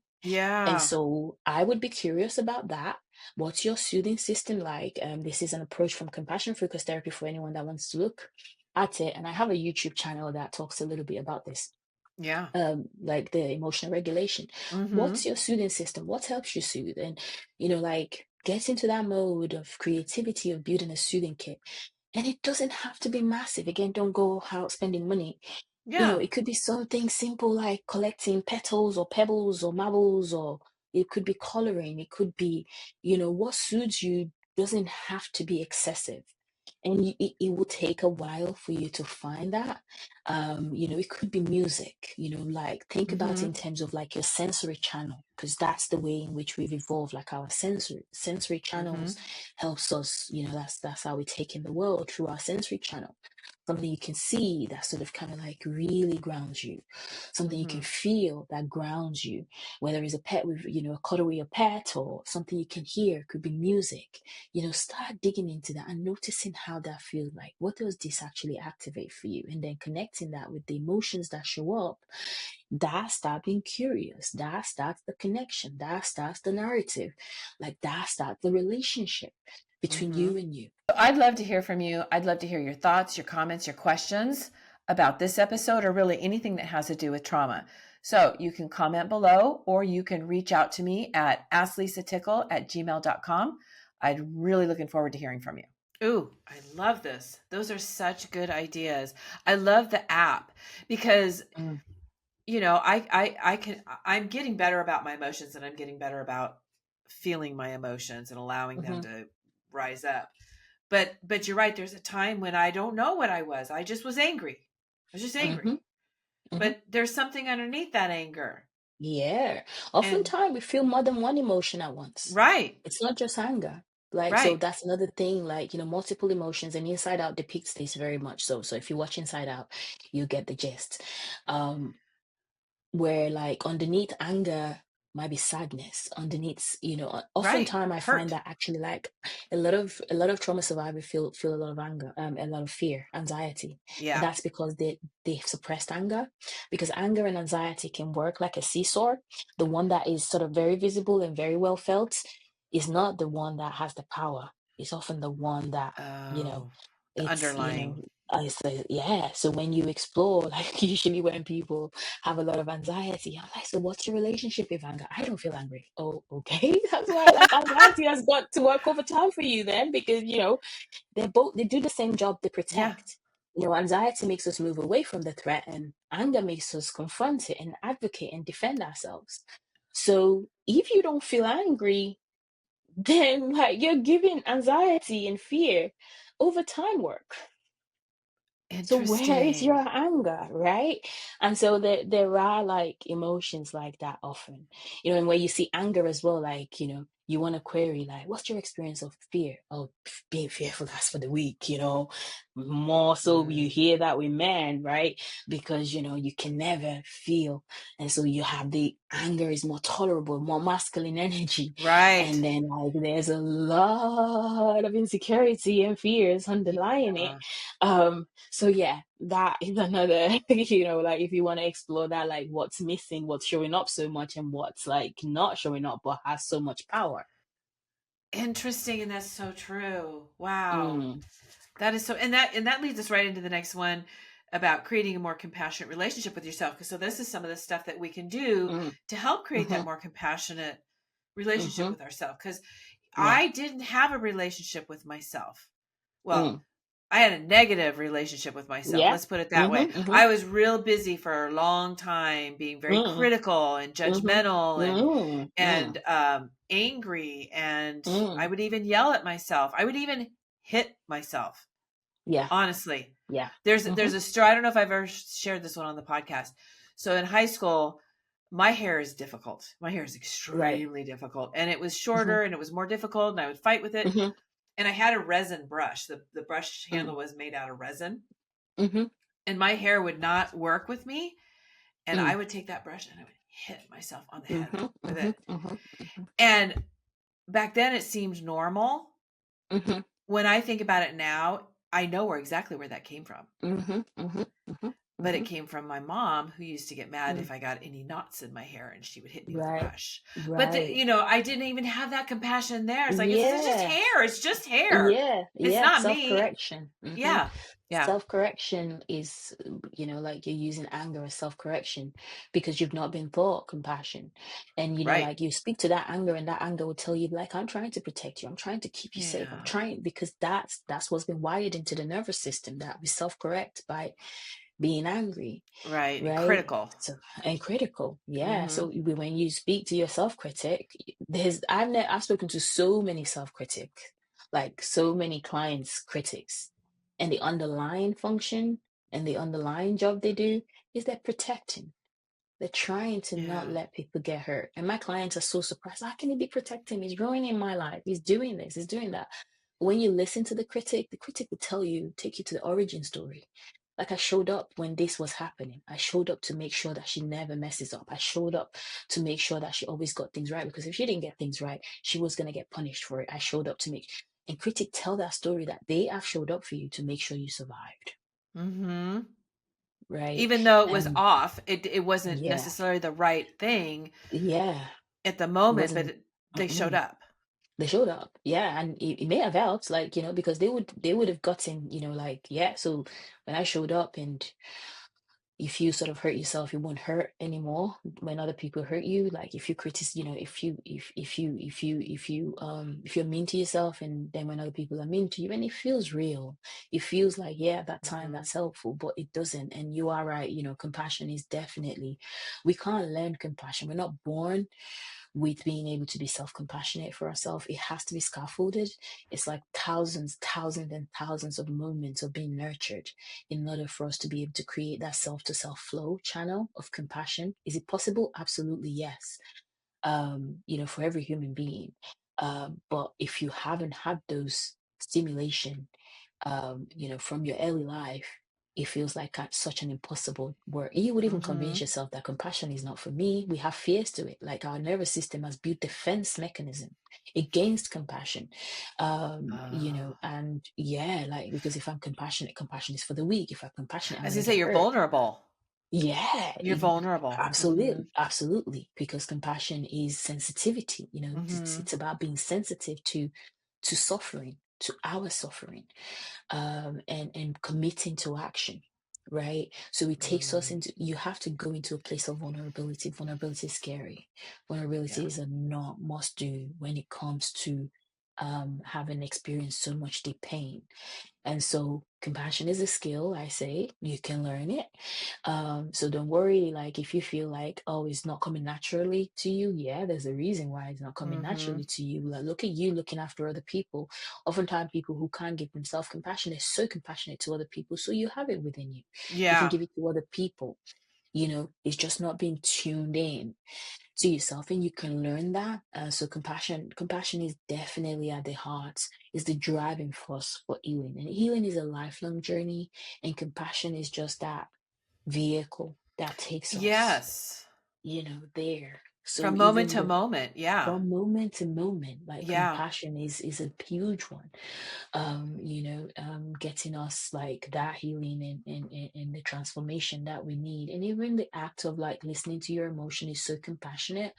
And yeah. so I would be curious about that. What's your soothing system like? This is an approach from compassion focused therapy for anyone that wants to look at it. And I have a YouTube channel that talks a little bit about this, Yeah. like the emotional regulation. Mm-hmm. What's your soothing system? What helps you soothe? And like get into that mode of creativity of building a soothing kit. And it doesn't have to be massive. Again, don't go out spending money. Yeah. It could be something simple like collecting petals or pebbles or marbles, or it could be coloring. It could be, what soothes you doesn't have to be excessive. And it will take a while for you to find that. It could be music, like think about it Mm-hmm. in terms of like your sensory channel, because that's the way in which we've evolved, like our sensory Mm-hmm. channels helps us, that's how we take in the world, through our sensory channel. Something you can see that sort of kind of like really grounds you, something you Mm-hmm. can feel that grounds you, whether it's a pet with, a cuddle with your pet, or something you can hear, could be music. Start digging into that and noticing how that feels like. What does this actually activate for you? And then connecting that with the emotions that show up. That start being curious. That starts the connection. That starts the narrative. Like that starts the relationship between Mm-hmm. you and you. I'd love to hear from you. I'd love to hear your thoughts, your comments, your questions about this episode, or really anything that has to do with trauma. So you can comment below, or you can reach out to me at asklisatickle@gmail.com. I'm really looking forward to hearing from you. Ooh, I love this. Those are such good ideas. I love the app because Mm, I'm getting better about my emotions, and I'm getting better about feeling my emotions and allowing them mhm, to rise up. But you're right, there's a time when I don't know what I was. I just was angry. I was just angry. mhm. Hmm. but there's something underneath that anger. Yeah. And Oftentimes we feel more than one emotion at once. right, It's not just anger. Like, so right. that's another thing, like, multiple emotions, and Inside Out depicts this very much so. So if you watch Inside Out, you get the gist. Um, where like underneath anger might be sadness underneath, Right. oftentimes I find Hurt. that actually like a lot of trauma survivors feel a lot of anger, a lot of fear, anxiety, and Yeah. that's because they've suppressed anger, because anger and anxiety can work like a seesaw. The one that is sort of very visible and very well felt is not the one that has the power. It's often the one that, you know Oh, the it's underlying. yeah. So when you explore, like, usually when people have a lot of anxiety, I'm like, so what's your relationship with anger? I don't feel angry. Oh, okay. That's why, like, anxiety has got to work overtime for you then, because they do the same job. They Yeah. protect. Anxiety makes us move away from the threat, and anger makes us confront it and advocate and defend ourselves. So if you don't feel angry, then like you're giving anxiety and fear overtime work. So where is your Interesting. anger, right? And so there are like emotions like that often, and where you see anger as well, like, you want to query, like, what's your experience of fear? Oh, being fearful, that's for the weak, more so you Mm, hear that with men, right? Because, you can never feel. And so you have the anger is more tolerable, more masculine energy. right. And then like there's a lot of insecurity and fears underlying it. Yeah. So yeah, that is another, like, if you want to explore that, like what's missing, what's showing up so much, and what's like not showing up but has so much power. Interesting, and that's so true. Wow. Mm, That is so, and that leads us right into the next one about creating a more compassionate relationship with yourself. Because so this is some of the stuff that we can do mm, to help create that mm-hmm, more compassionate relationship mm-hmm, with ourselves. Because yeah, I didn't have a relationship with myself. Well, mm, I had a negative relationship with myself. yeah, Let's put it that way. mm-hmm, mm-hmm, I was real busy for a long time, being very mm, critical and mm-hmm, judgmental and mm, and mm, um, angry, and I mm, would even yell at myself. I would even hit myself. yeah, Honestly, yeah, there's mm-hmm, a story. I don't know if I've ever shared this one on the podcast. So in high school, my hair is difficult. My hair is right, extremely difficult, and it was mm-hmm, shorter and it was more difficult, and I would fight with it. mm-hmm, And I had a resin brush. The brush mm, handle was made out of resin, mm-hmm, and my hair would not work with me. And I mm, would take that brush and I would hit myself on the head mm-hmm, with mm-hmm, it. mm-hmm, And back then it seemed normal. mm-hmm, When I think about it now, I know exactly where that came from. mm-hmm, mm-hmm, mm-hmm, But mm-hmm, it came from my mom, who used to get mad mm, if I got any knots in my hair, and she would hit me with a right, brush. But right. I didn't even have that compassion there. It's like it's just Yeah, hair. It's just hair. yeah, It's yeah. not me. Self-correction. Yeah. Yeah. Self-correction is, like you're using anger as self-correction because you've not been taught compassion. And, Right. like you speak to that anger, and that anger will tell you, like, I'm trying to protect you. I'm trying to keep you safe. I'm Yeah. trying, because that's what's been wired into the nervous system, that we self-correct by being angry, Right. And right? critical. So, and critical, yeah. Mm-hmm. So when you speak to your self-critic, I've spoken to so many self-critics, like so many clients critics, and the underlying function and the underlying job they do is they're protecting. They're trying to not Yeah. let people get hurt. And my clients are so surprised. How can he be protecting me? He's ruining my life. He's doing this. He's doing that. When you listen to the critic will tell you, take you to the origin story. Like, I showed up when this was happening. I showed up to make sure that she never messes up. I showed up to make sure that she always got things right. Because if she didn't get things right, she was going to get punished for it. I showed up to make, and critic tell that story that they have showed up for you to make sure you survived. Mm-hmm. Right. Even though it was And off, it wasn't yeah, necessarily the right thing yeah. at the It moment, but wasn't. they showed up. They showed up, yeah, and it may have helped, like, because they would have gotten, like, yeah. So when I showed up, and if you sort of hurt yourself, you won't hurt anymore when other people hurt you. Like, if you criticize, if you're mean to yourself, and then when other people are mean to you, and it feels real, it feels like, yeah, that time Mm-hmm. that's helpful, but it doesn't. And you are right, compassion is definitely, we can't learn compassion. We're not born with being able to be self-compassionate for ourselves, it has to be scaffolded. It's like thousands and thousands of moments of being nurtured in order for us to be able to create that self-to-self flow channel of compassion. Is it possible? Absolutely, yes. For every human being. But if you haven't had those stimulation, from your early life, it feels like such an impossible word. You would even convince Mm-hmm. yourself that compassion is not for me. We have fears to it. Like our nervous system has built defense mechanism against compassion. Oh. And yeah, like because if I'm compassionate, compassion is for the weak. If I'm compassionate, I'm As gonna you say, get you're hurt. vulnerable. Yeah, You're vulnerable. Mm-hmm. absolutely, absolutely. Because compassion is sensitivity. Mm-hmm. It's about being sensitive to suffering, to our suffering, and committing to action, right? So it takes us Mm. into. You have to go into a place of vulnerability. Vulnerability is scary. Yeah. Vulnerability is a not must do when it comes to having experienced so much deep pain. And so compassion is a skill, I say. You can learn it. So don't worry, like if you feel like, oh, it's not coming naturally to you, yeah, there's a reason why it's not coming Mm-hmm. naturally to you. Like look at you looking after other people. Oftentimes people who can't give themselves compassion, they're so compassionate to other people. So you have it within you. You can Yeah. give it to other people. It's just not being tuned in to yourself, and you can learn that. So compassion is definitely at the heart, is the driving force for healing, and healing is a lifelong journey, and compassion is just that vehicle that takes us Yes. there. So From moment even to with moment. Yeah. from moment to moment, like Yeah. compassion is a huge one. Getting us like that healing and the transformation that we need. And even the act of like listening to your emotion is so compassionate.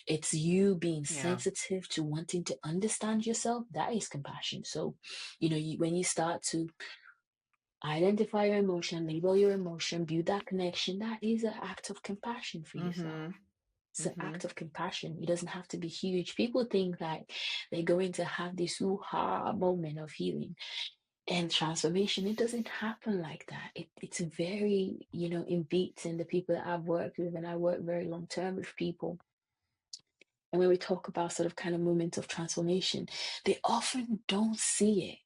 It's you being Yeah. sensitive to wanting to understand yourself. That is compassion. So, when you start to identify your emotion, label your emotion, build that connection, that is an act of compassion for yourself. Mm-hmm. It's an Mm-hmm. act of compassion. It doesn't have to be huge. People think that they're going to have this ooh-ha moment of healing and transformation. It doesn't happen like that. It's very, in beats, and the people that I've worked with, and I work very long term with people. And when we talk about sort of kind of moments of transformation, they often don't see it.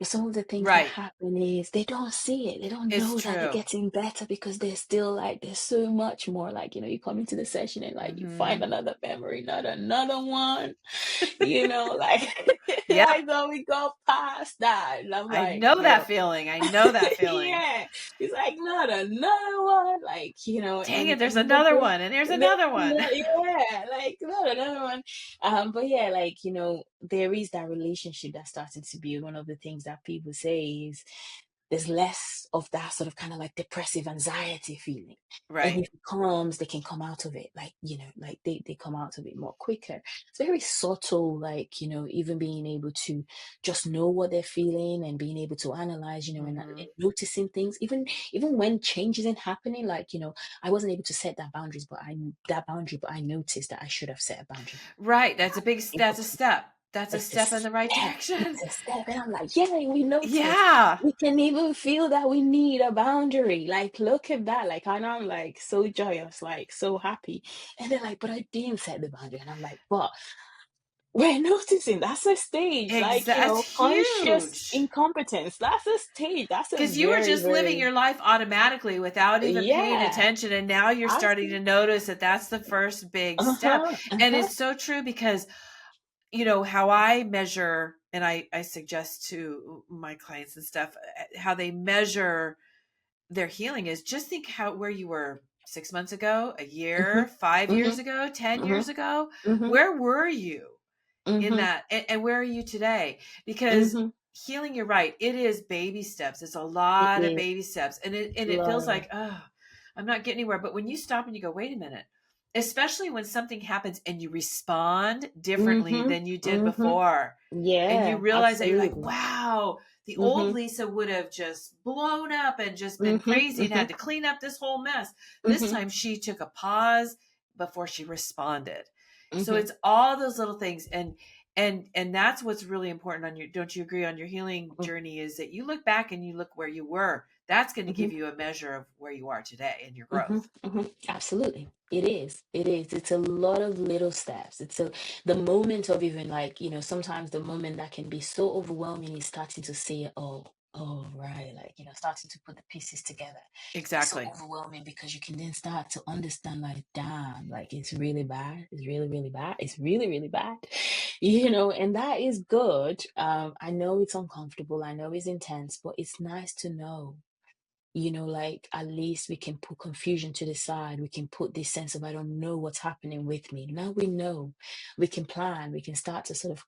Some of the things that Right. happen is they don't see it. They don't It's know that they're true. getting better because they're still like, there's so much more. Like, you come into the session and like you Mm-hmm. find another memory, not another one, like, Yep. I thought we got past that. And I'm I like, know that girl, feeling. I know that feeling. yeah. It's like, not another one. Like, Dang and, it, there's and the another thing, one, and there's another one. yeah, like not another one. But yeah, like, there is that relationship that's starting to build. One of the things that people say is there's less of that sort of kind of like depressive anxiety feeling. And Right. if it comes, they can come out of it. Like, like they come out of it more quicker. It's very subtle, like, even being able to just know what they're feeling and being able to analyze, Mm-hmm. and noticing things, even when change isn't happening, like, I wasn't able to set that boundary, but I noticed that I should have set a boundary. Right. Able That's a to. step. That's a It's a step in the right step. direction. It's a step. And I'm like, yeah, we notice. Yeah. We can even feel that we need a boundary. Like, look at that. Like, and I'm like so joyous, like so happy. And they're like, but I didn't set the boundary. And I'm like, but we're noticing that's a stage, like, That's conscious huge. incompetence. That's a stage. That's a Because you were very, just living very, your life automatically without even paying yeah. attention. And now you're starting to Absolutely. notice that that's the first big step. Uh-huh. And Uh-huh. it's so true because, how I measure, and I suggest to my clients and stuff, how they measure their healing is just think where you were 6 months ago, a Mm-hmm. year, 5 years Mm-hmm. ago, 10 Mm-hmm. years ago. Mm-hmm. Where were you in Mm-hmm. that? And where are you today? Because Mm-hmm. healing, you're right, it is baby steps. It's a It lot of is baby steps. And it feels love. like, oh, I'm not getting anywhere. But when you stop and you go, wait a minute, especially when something happens and you respond differently Mm-hmm. than you did Mm-hmm. before, and you Yeah, realize that you're like, absolutely. wow, the old Mm-hmm. Lisa would have just blown up and just been Mm-hmm. crazy and Mm-hmm. had to clean up this whole mess. This Mm-hmm. time she took a pause before she responded. So Mm-hmm. it's all those little things. And And that's what's really important on your, don't you agree, on your healing Mhm, journey, is that you look back and you look where you were. That's going to give mhm, you a measure of where you are today and your mhm, growth. mhm. Absolutely. It is. It is. It's a lot of little steps. It's a the moment of even like, sometimes the moment that can be so overwhelming is starting to see, oh, right, like, starting to put the pieces together. It's so Exactly. overwhelming because you can then start to understand, like, damn, like it's really bad. It's really, really bad. It's really, really bad. And that is good. I know it's uncomfortable. I know it's intense, but it's nice to know, like at least we can put confusion to the side. We can put this sense of, I don't know what's happening with me. Now we know. We can plan. We can start to sort of,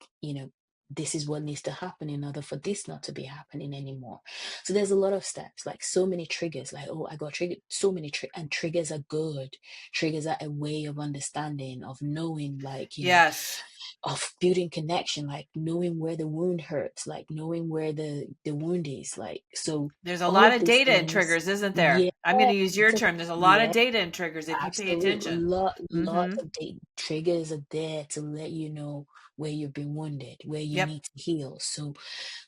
this is what needs to happen in order for this not to be happening anymore. So there's a lot of steps, like so many triggers, like, oh, I got triggered, so many and triggers are good. Triggers are a way of understanding, of knowing, like, Yes. of building connection, like knowing where the wound hurts, like knowing where the wound is, like, so There's a all lot of of these data and things. triggers, isn't there? Yeah, I'm going to use your it's a, term. There's a lot of yeah, data and triggers if you pay absolutely. attention. Lots Mm-hmm. of triggers are there to let you know where you've been wounded, where you Yep. need to heal. So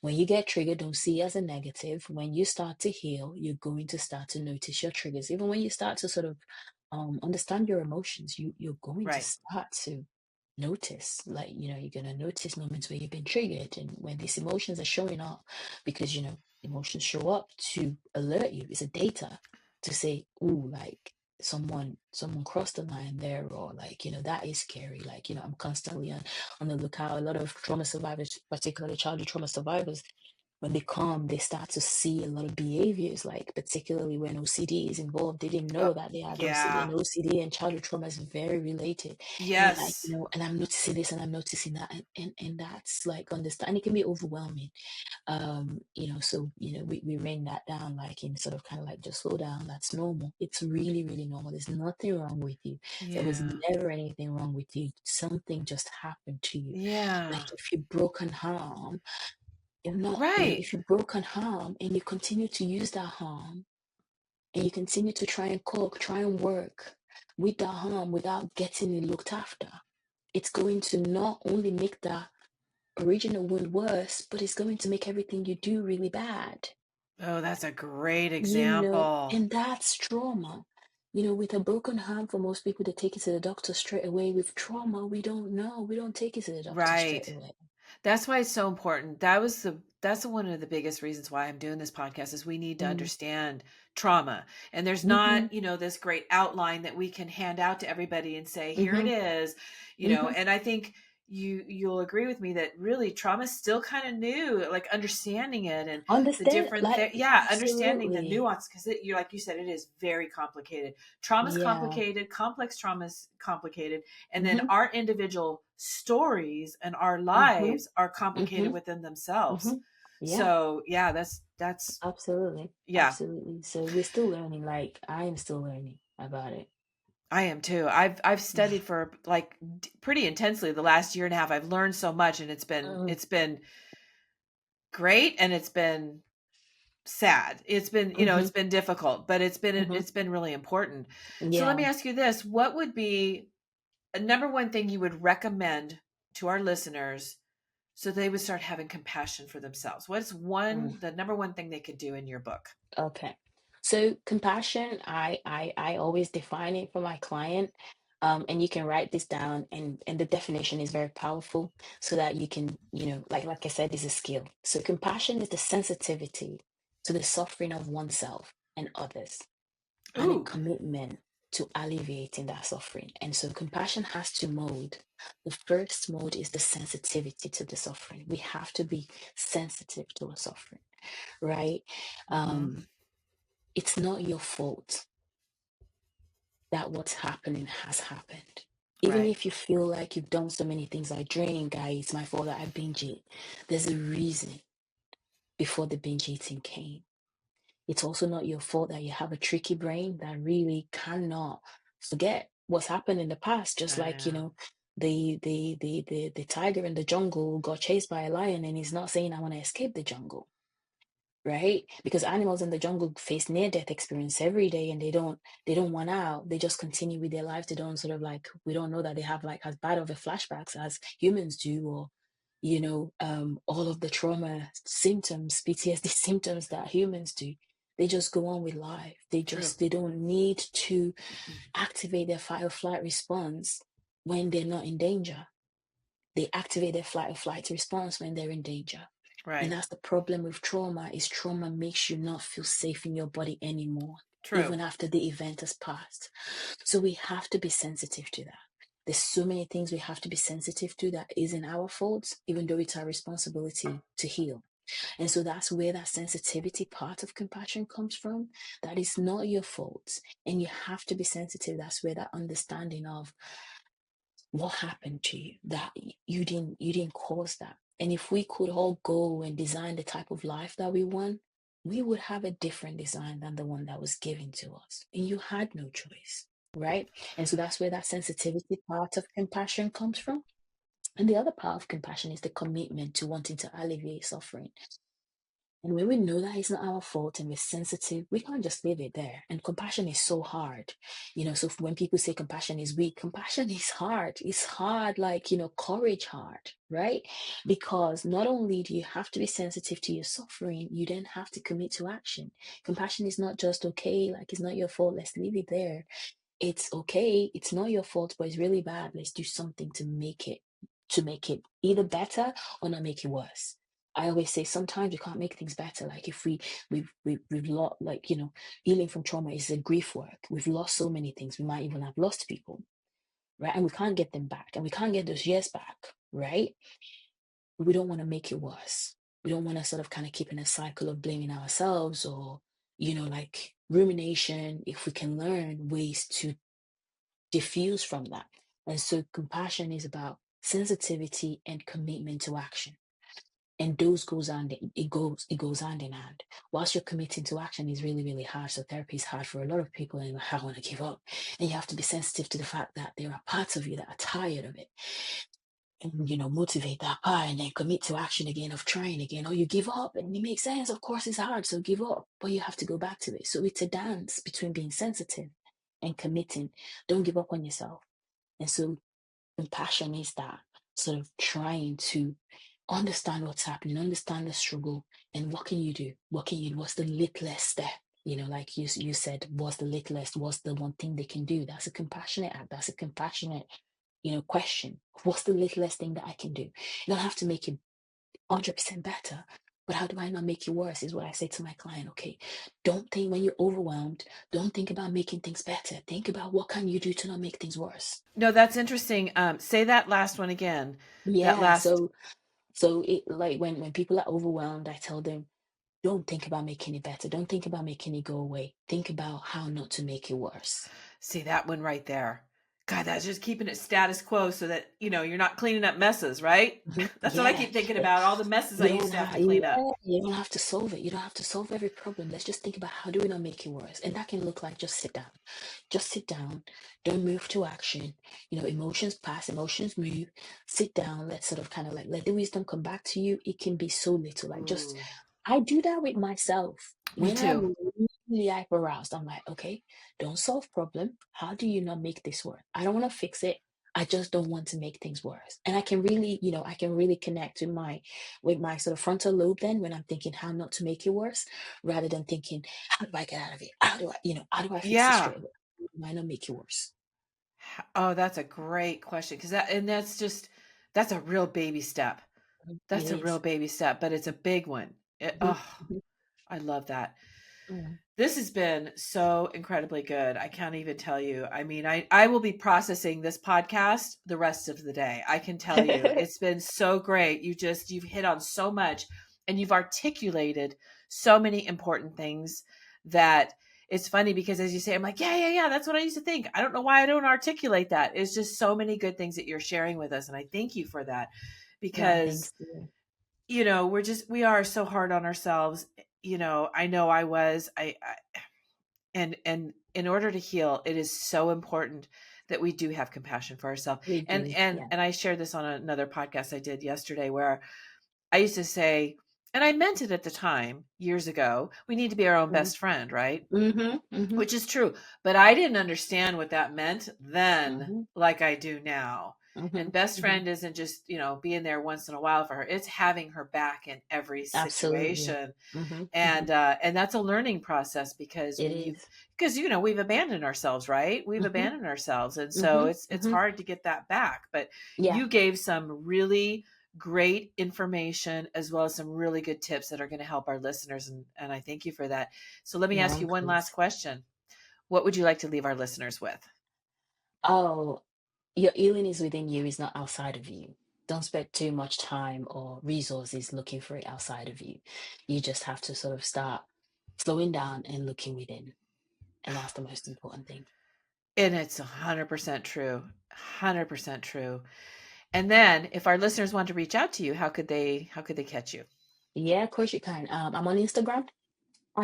when you get triggered, don't see it as a negative. When you start to heal, you're going to start to notice your triggers. Even when you start to sort of understand your emotions, you're going to Right. start to notice, like, you're going to notice moments where you've been triggered and when these emotions are showing up, because emotions show up to alert you. It's a data to say, ooh, like someone crossed the line there, or like, that is scary. Like, I'm constantly on the lookout. A lot of trauma survivors, particularly childhood trauma survivors, when they come, they start to see a lot of behaviors, like particularly when OCD is involved. They didn't Oh, know that they had OCD, yeah. and OCD and childhood trauma is very related. And you're like, Yes. and I'm noticing this and I'm noticing that, and that's like understand. It can be overwhelming, so we rain that down, like in sort of kind of like, just slow down. That's normal. It's really, really normal. There's nothing wrong with you. There was Yeah. never anything wrong with you. Something just happened to you. Like Yeah. if you broke and harm, you're not, Right. if you broke and harm and you continue to use that harm, and you continue to try and cook, try and work with that harm without getting it looked after, it's going to not only make that original wound worse, but it's going to make everything you do really bad. Oh, that's a great example. And that's trauma. With a broken arm, for most people, they take it to the doctor straight away. With trauma, we don't know. We don't take it to the doctor straight Right. away. That's why it's so important. That's one of the biggest reasons why I'm doing this podcast, is we need to Mm-hmm. understand trauma. And there's Mm-hmm. not, this great outline that we can hand out to everybody and say, here it Mm-hmm. is, Mm-hmm. and I think you'll agree with me that really trauma is still kind of new, like understanding it and the Understand, different like, yeah, understanding the absolutely. nuance, because you're, like you said, it is very complicated. Trauma's Yeah. complicated, complex trauma's complicated, and then Mm-hmm. our individual stories and our Mm-hmm. lives are complicated Mm-hmm. within themselves. Mm-hmm. Yeah. So yeah, that's Absolutely. yeah, Absolutely. So we're still learning. Like, I am still learning about it. I am too. I've studied for like pretty intensely the last year and a half. I've learned so much, and Mm, it's been great, and it's been sad. It's been, mm-hmm. it's been difficult, but Mm-hmm. it's been really important. So let Yeah. me ask you this: what would be a number one thing you would recommend to our listeners so they would start having compassion for themselves? What's Mm. the number one thing they could do in your book? Okay. So compassion, I always define it for my client. And you can write this down, and the definition is very powerful, so that you can, like I said, is a skill. So compassion is the sensitivity to the suffering of oneself and others, and a Ooh, commitment to alleviating that suffering. And so compassion has two mode. The first mode is the sensitivity to the suffering. We have to be sensitive to a suffering, right? mm-hmm. Um, it's not your fault that what's happening has happened. Even Right. if you feel like you've done so many things, I drink, it's my fault that I binge eat. There's a reason before the binge eating came. It's also not your fault that you have a tricky brain that really cannot forget what's happened in the past. Just like, Yeah. the tiger in the jungle got chased by a lion, and he's not saying, I want to escape the jungle, right? Because animals in the jungle face near death experience every day, and they don't want out. They just continue with their lives. They don't sort of like, we don't know that they have like as bad of a flashbacks as humans do, or all of the trauma symptoms, PTSD symptoms that humans do. They just go on with life. True. They don't need to activate their fight or flight response when they're not in danger. They activate their flight or flight response when they're in danger. And Right. that's the problem with trauma, is trauma makes you not feel safe in your body anymore, True. even after the event has passed. So we have to be sensitive to that. There's so many things we have to be sensitive to that isn't our fault, even though it's our responsibility to heal. And so that's where that sensitivity part of compassion comes from. That is not your fault. And you have to be sensitive. That's where that understanding of what happened to you, that you didn't cause that. And if we could all go and design the type of life that we want, we would have a different design than the one that was given to us. And you had no choice, right? And so that's where that sensitivity part of compassion comes from. And the other part of compassion is the commitment to wanting to alleviate suffering. And when we know that it's not our fault and we're sensitive, we can't just leave it there. And compassion is so hard. So when people say compassion is weak, compassion is hard. It's hard, like, courage hard, right? Because not only do you have to be sensitive to your suffering, you then have to commit to action. Compassion is not just okay, like it's not your fault, let's leave it there. It's okay, it's not your fault, but it's really bad. Let's do something to make it either better or not make it worse. I always say sometimes we can't make things better. Like if we've lost, like, healing from trauma is a grief work. We've lost so many things. We might even have lost people, right? And we can't get them back, and we can't get those years back, right? We don't want to make it worse. We don't want to sort of kind of keep in a cycle of blaming ourselves, or like rumination. If we can learn ways to diffuse from that. And so compassion is about sensitivity and commitment to action. And those goes hand in hand. Whilst you're committing to action is really, really hard. So therapy is hard for a lot of people, and I want to give up. And you have to be sensitive to the fact that there are parts of you that are tired of it. And motivate that part and then commit to action again, of trying again. Or you give up, and it makes sense. Of course it's hard, so give up. But you have to go back to it. So it's a dance between being sensitive and committing. Don't give up on yourself. And so compassion is that sort of trying to understand what's happening, understand the struggle, and what can you do? What's the littlest step? Like you said, what's the littlest? What's the one thing they can do? That's a compassionate act. That's a compassionate, question. What's the littlest thing that I can do? You don't have to make it 100% better, but how do I not make it worse is what I say to my client. Okay, don't think when you're overwhelmed, don't think about making things better. Think about what can you do to not make things worse. No, that's interesting. Say that last one again. That Yeah, last. so it, like, when people are overwhelmed, I tell them, don't think about making it better. Don't think about making it go away. Think about how not to make it worse. See that one right there. God, that's just keeping it status quo so that, you're not cleaning up messes, right? That's what I Yeah. keep thinking about, all the messes I You used don't to have have, to clean up. yeah, you don't have to solve it. You don't have to solve every problem. Let's just think about how do we not make it worse. And that can look like just sit down. Just sit down. Don't move to action. Emotions pass, emotions move. Sit down. Let's sort of kind of like let the wisdom come back to you. It can be so little. Like, just, Ooh, I do that with myself. me When too. I'm really hyper aroused, I'm like, okay, don't solve problem. How do you not make this work? I don't want to fix it. I just don't want to make things worse. And I can really connect with my sort of frontal lobe then, when I'm thinking how not to make it worse, rather than thinking, how do I get out of it? How do I fix it Yeah. straight away? Why not make it worse? Oh, that's a great question, because that's a real baby step. It That's a real is. baby step, but it's a big one. Mhm, mhm, I love that. mm. This has been so incredibly good. I can't even tell you. I mean, I will be processing this podcast the rest of the day. I can tell you. It's been so great. You've hit on so much, and you've articulated so many important things that it's funny, because as you say, I'm like, yeah, yeah, yeah, that's what I used to think. I don't know why I don't articulate that. It's just so many good things that you're sharing with us, and I thank you for that, Yeah, because thanks to you. we are so hard on ourselves. I know I was. And in order to heal, it is so important that we do have compassion for ourselves. We and do. and Yeah. and I shared this on another podcast I did yesterday, where I used to say, and I meant it at the time years ago, we need to be our own Mm-hmm. best friend, right? Mm-hmm. Mm-hmm. Which is true, but I didn't understand what that meant then Mm-hmm. like I do now. And Hmm. best Hmm. friend isn't just, being there once in a while for her. It's having her back in every Absolutely. situation. Hmm. Hmm. And that's a learning process because It is. we've abandoned ourselves, right? We've Hmm. abandoned ourselves. And so Hmm. it's Hmm. hard to get that back. But Yeah. you gave some really great information as well as some really good tips that are going to help our listeners. And I thank you for that. So let me No, ask of you one last course. question. What would you like to leave our listeners with? Oh, your healing is within you, is not outside of you. Don't spend too much time or resources looking for it outside of you. You just have to sort of start slowing down and looking within. And that's the most important thing. And it's 100% true. 100% true. And then if our listeners want to reach out to you, how could they catch you? Yeah, of course you can. I'm on Instagram.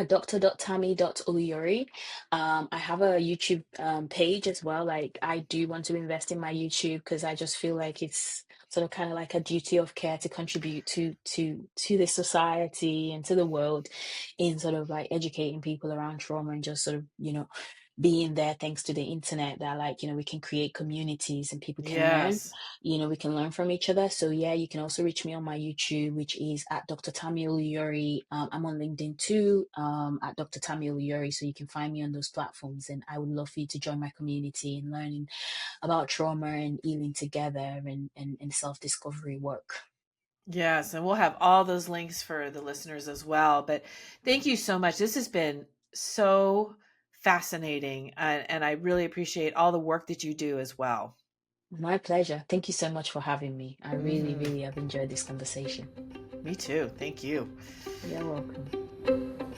Dr.Tammy.Oluyori. I have a YouTube page as well. Like I do want to invest in my YouTube because I just feel like it's sort of kind of like a duty of care to contribute to the society and to the world in sort of like educating people around trauma and just sort of, being there thanks to the internet that like, we can create communities and people can learn. Yes. We can learn from each other. So yeah, you can also reach me on my YouTube, which is at Dr. Tammy Oluyori. I'm on LinkedIn too, at Dr. Tammy Oluyori. So you can find me on those platforms. And I would love for you to join my community and learning about trauma and healing together and self-discovery work. Yes, and we'll have all those links for the listeners as well. But thank you so much. This has been so fascinating, and I really appreciate all the work that you do as well. My pleasure. Thank you so much for having me. I really, Hmm. really have enjoyed this conversation. Me too. Thank you. You're welcome.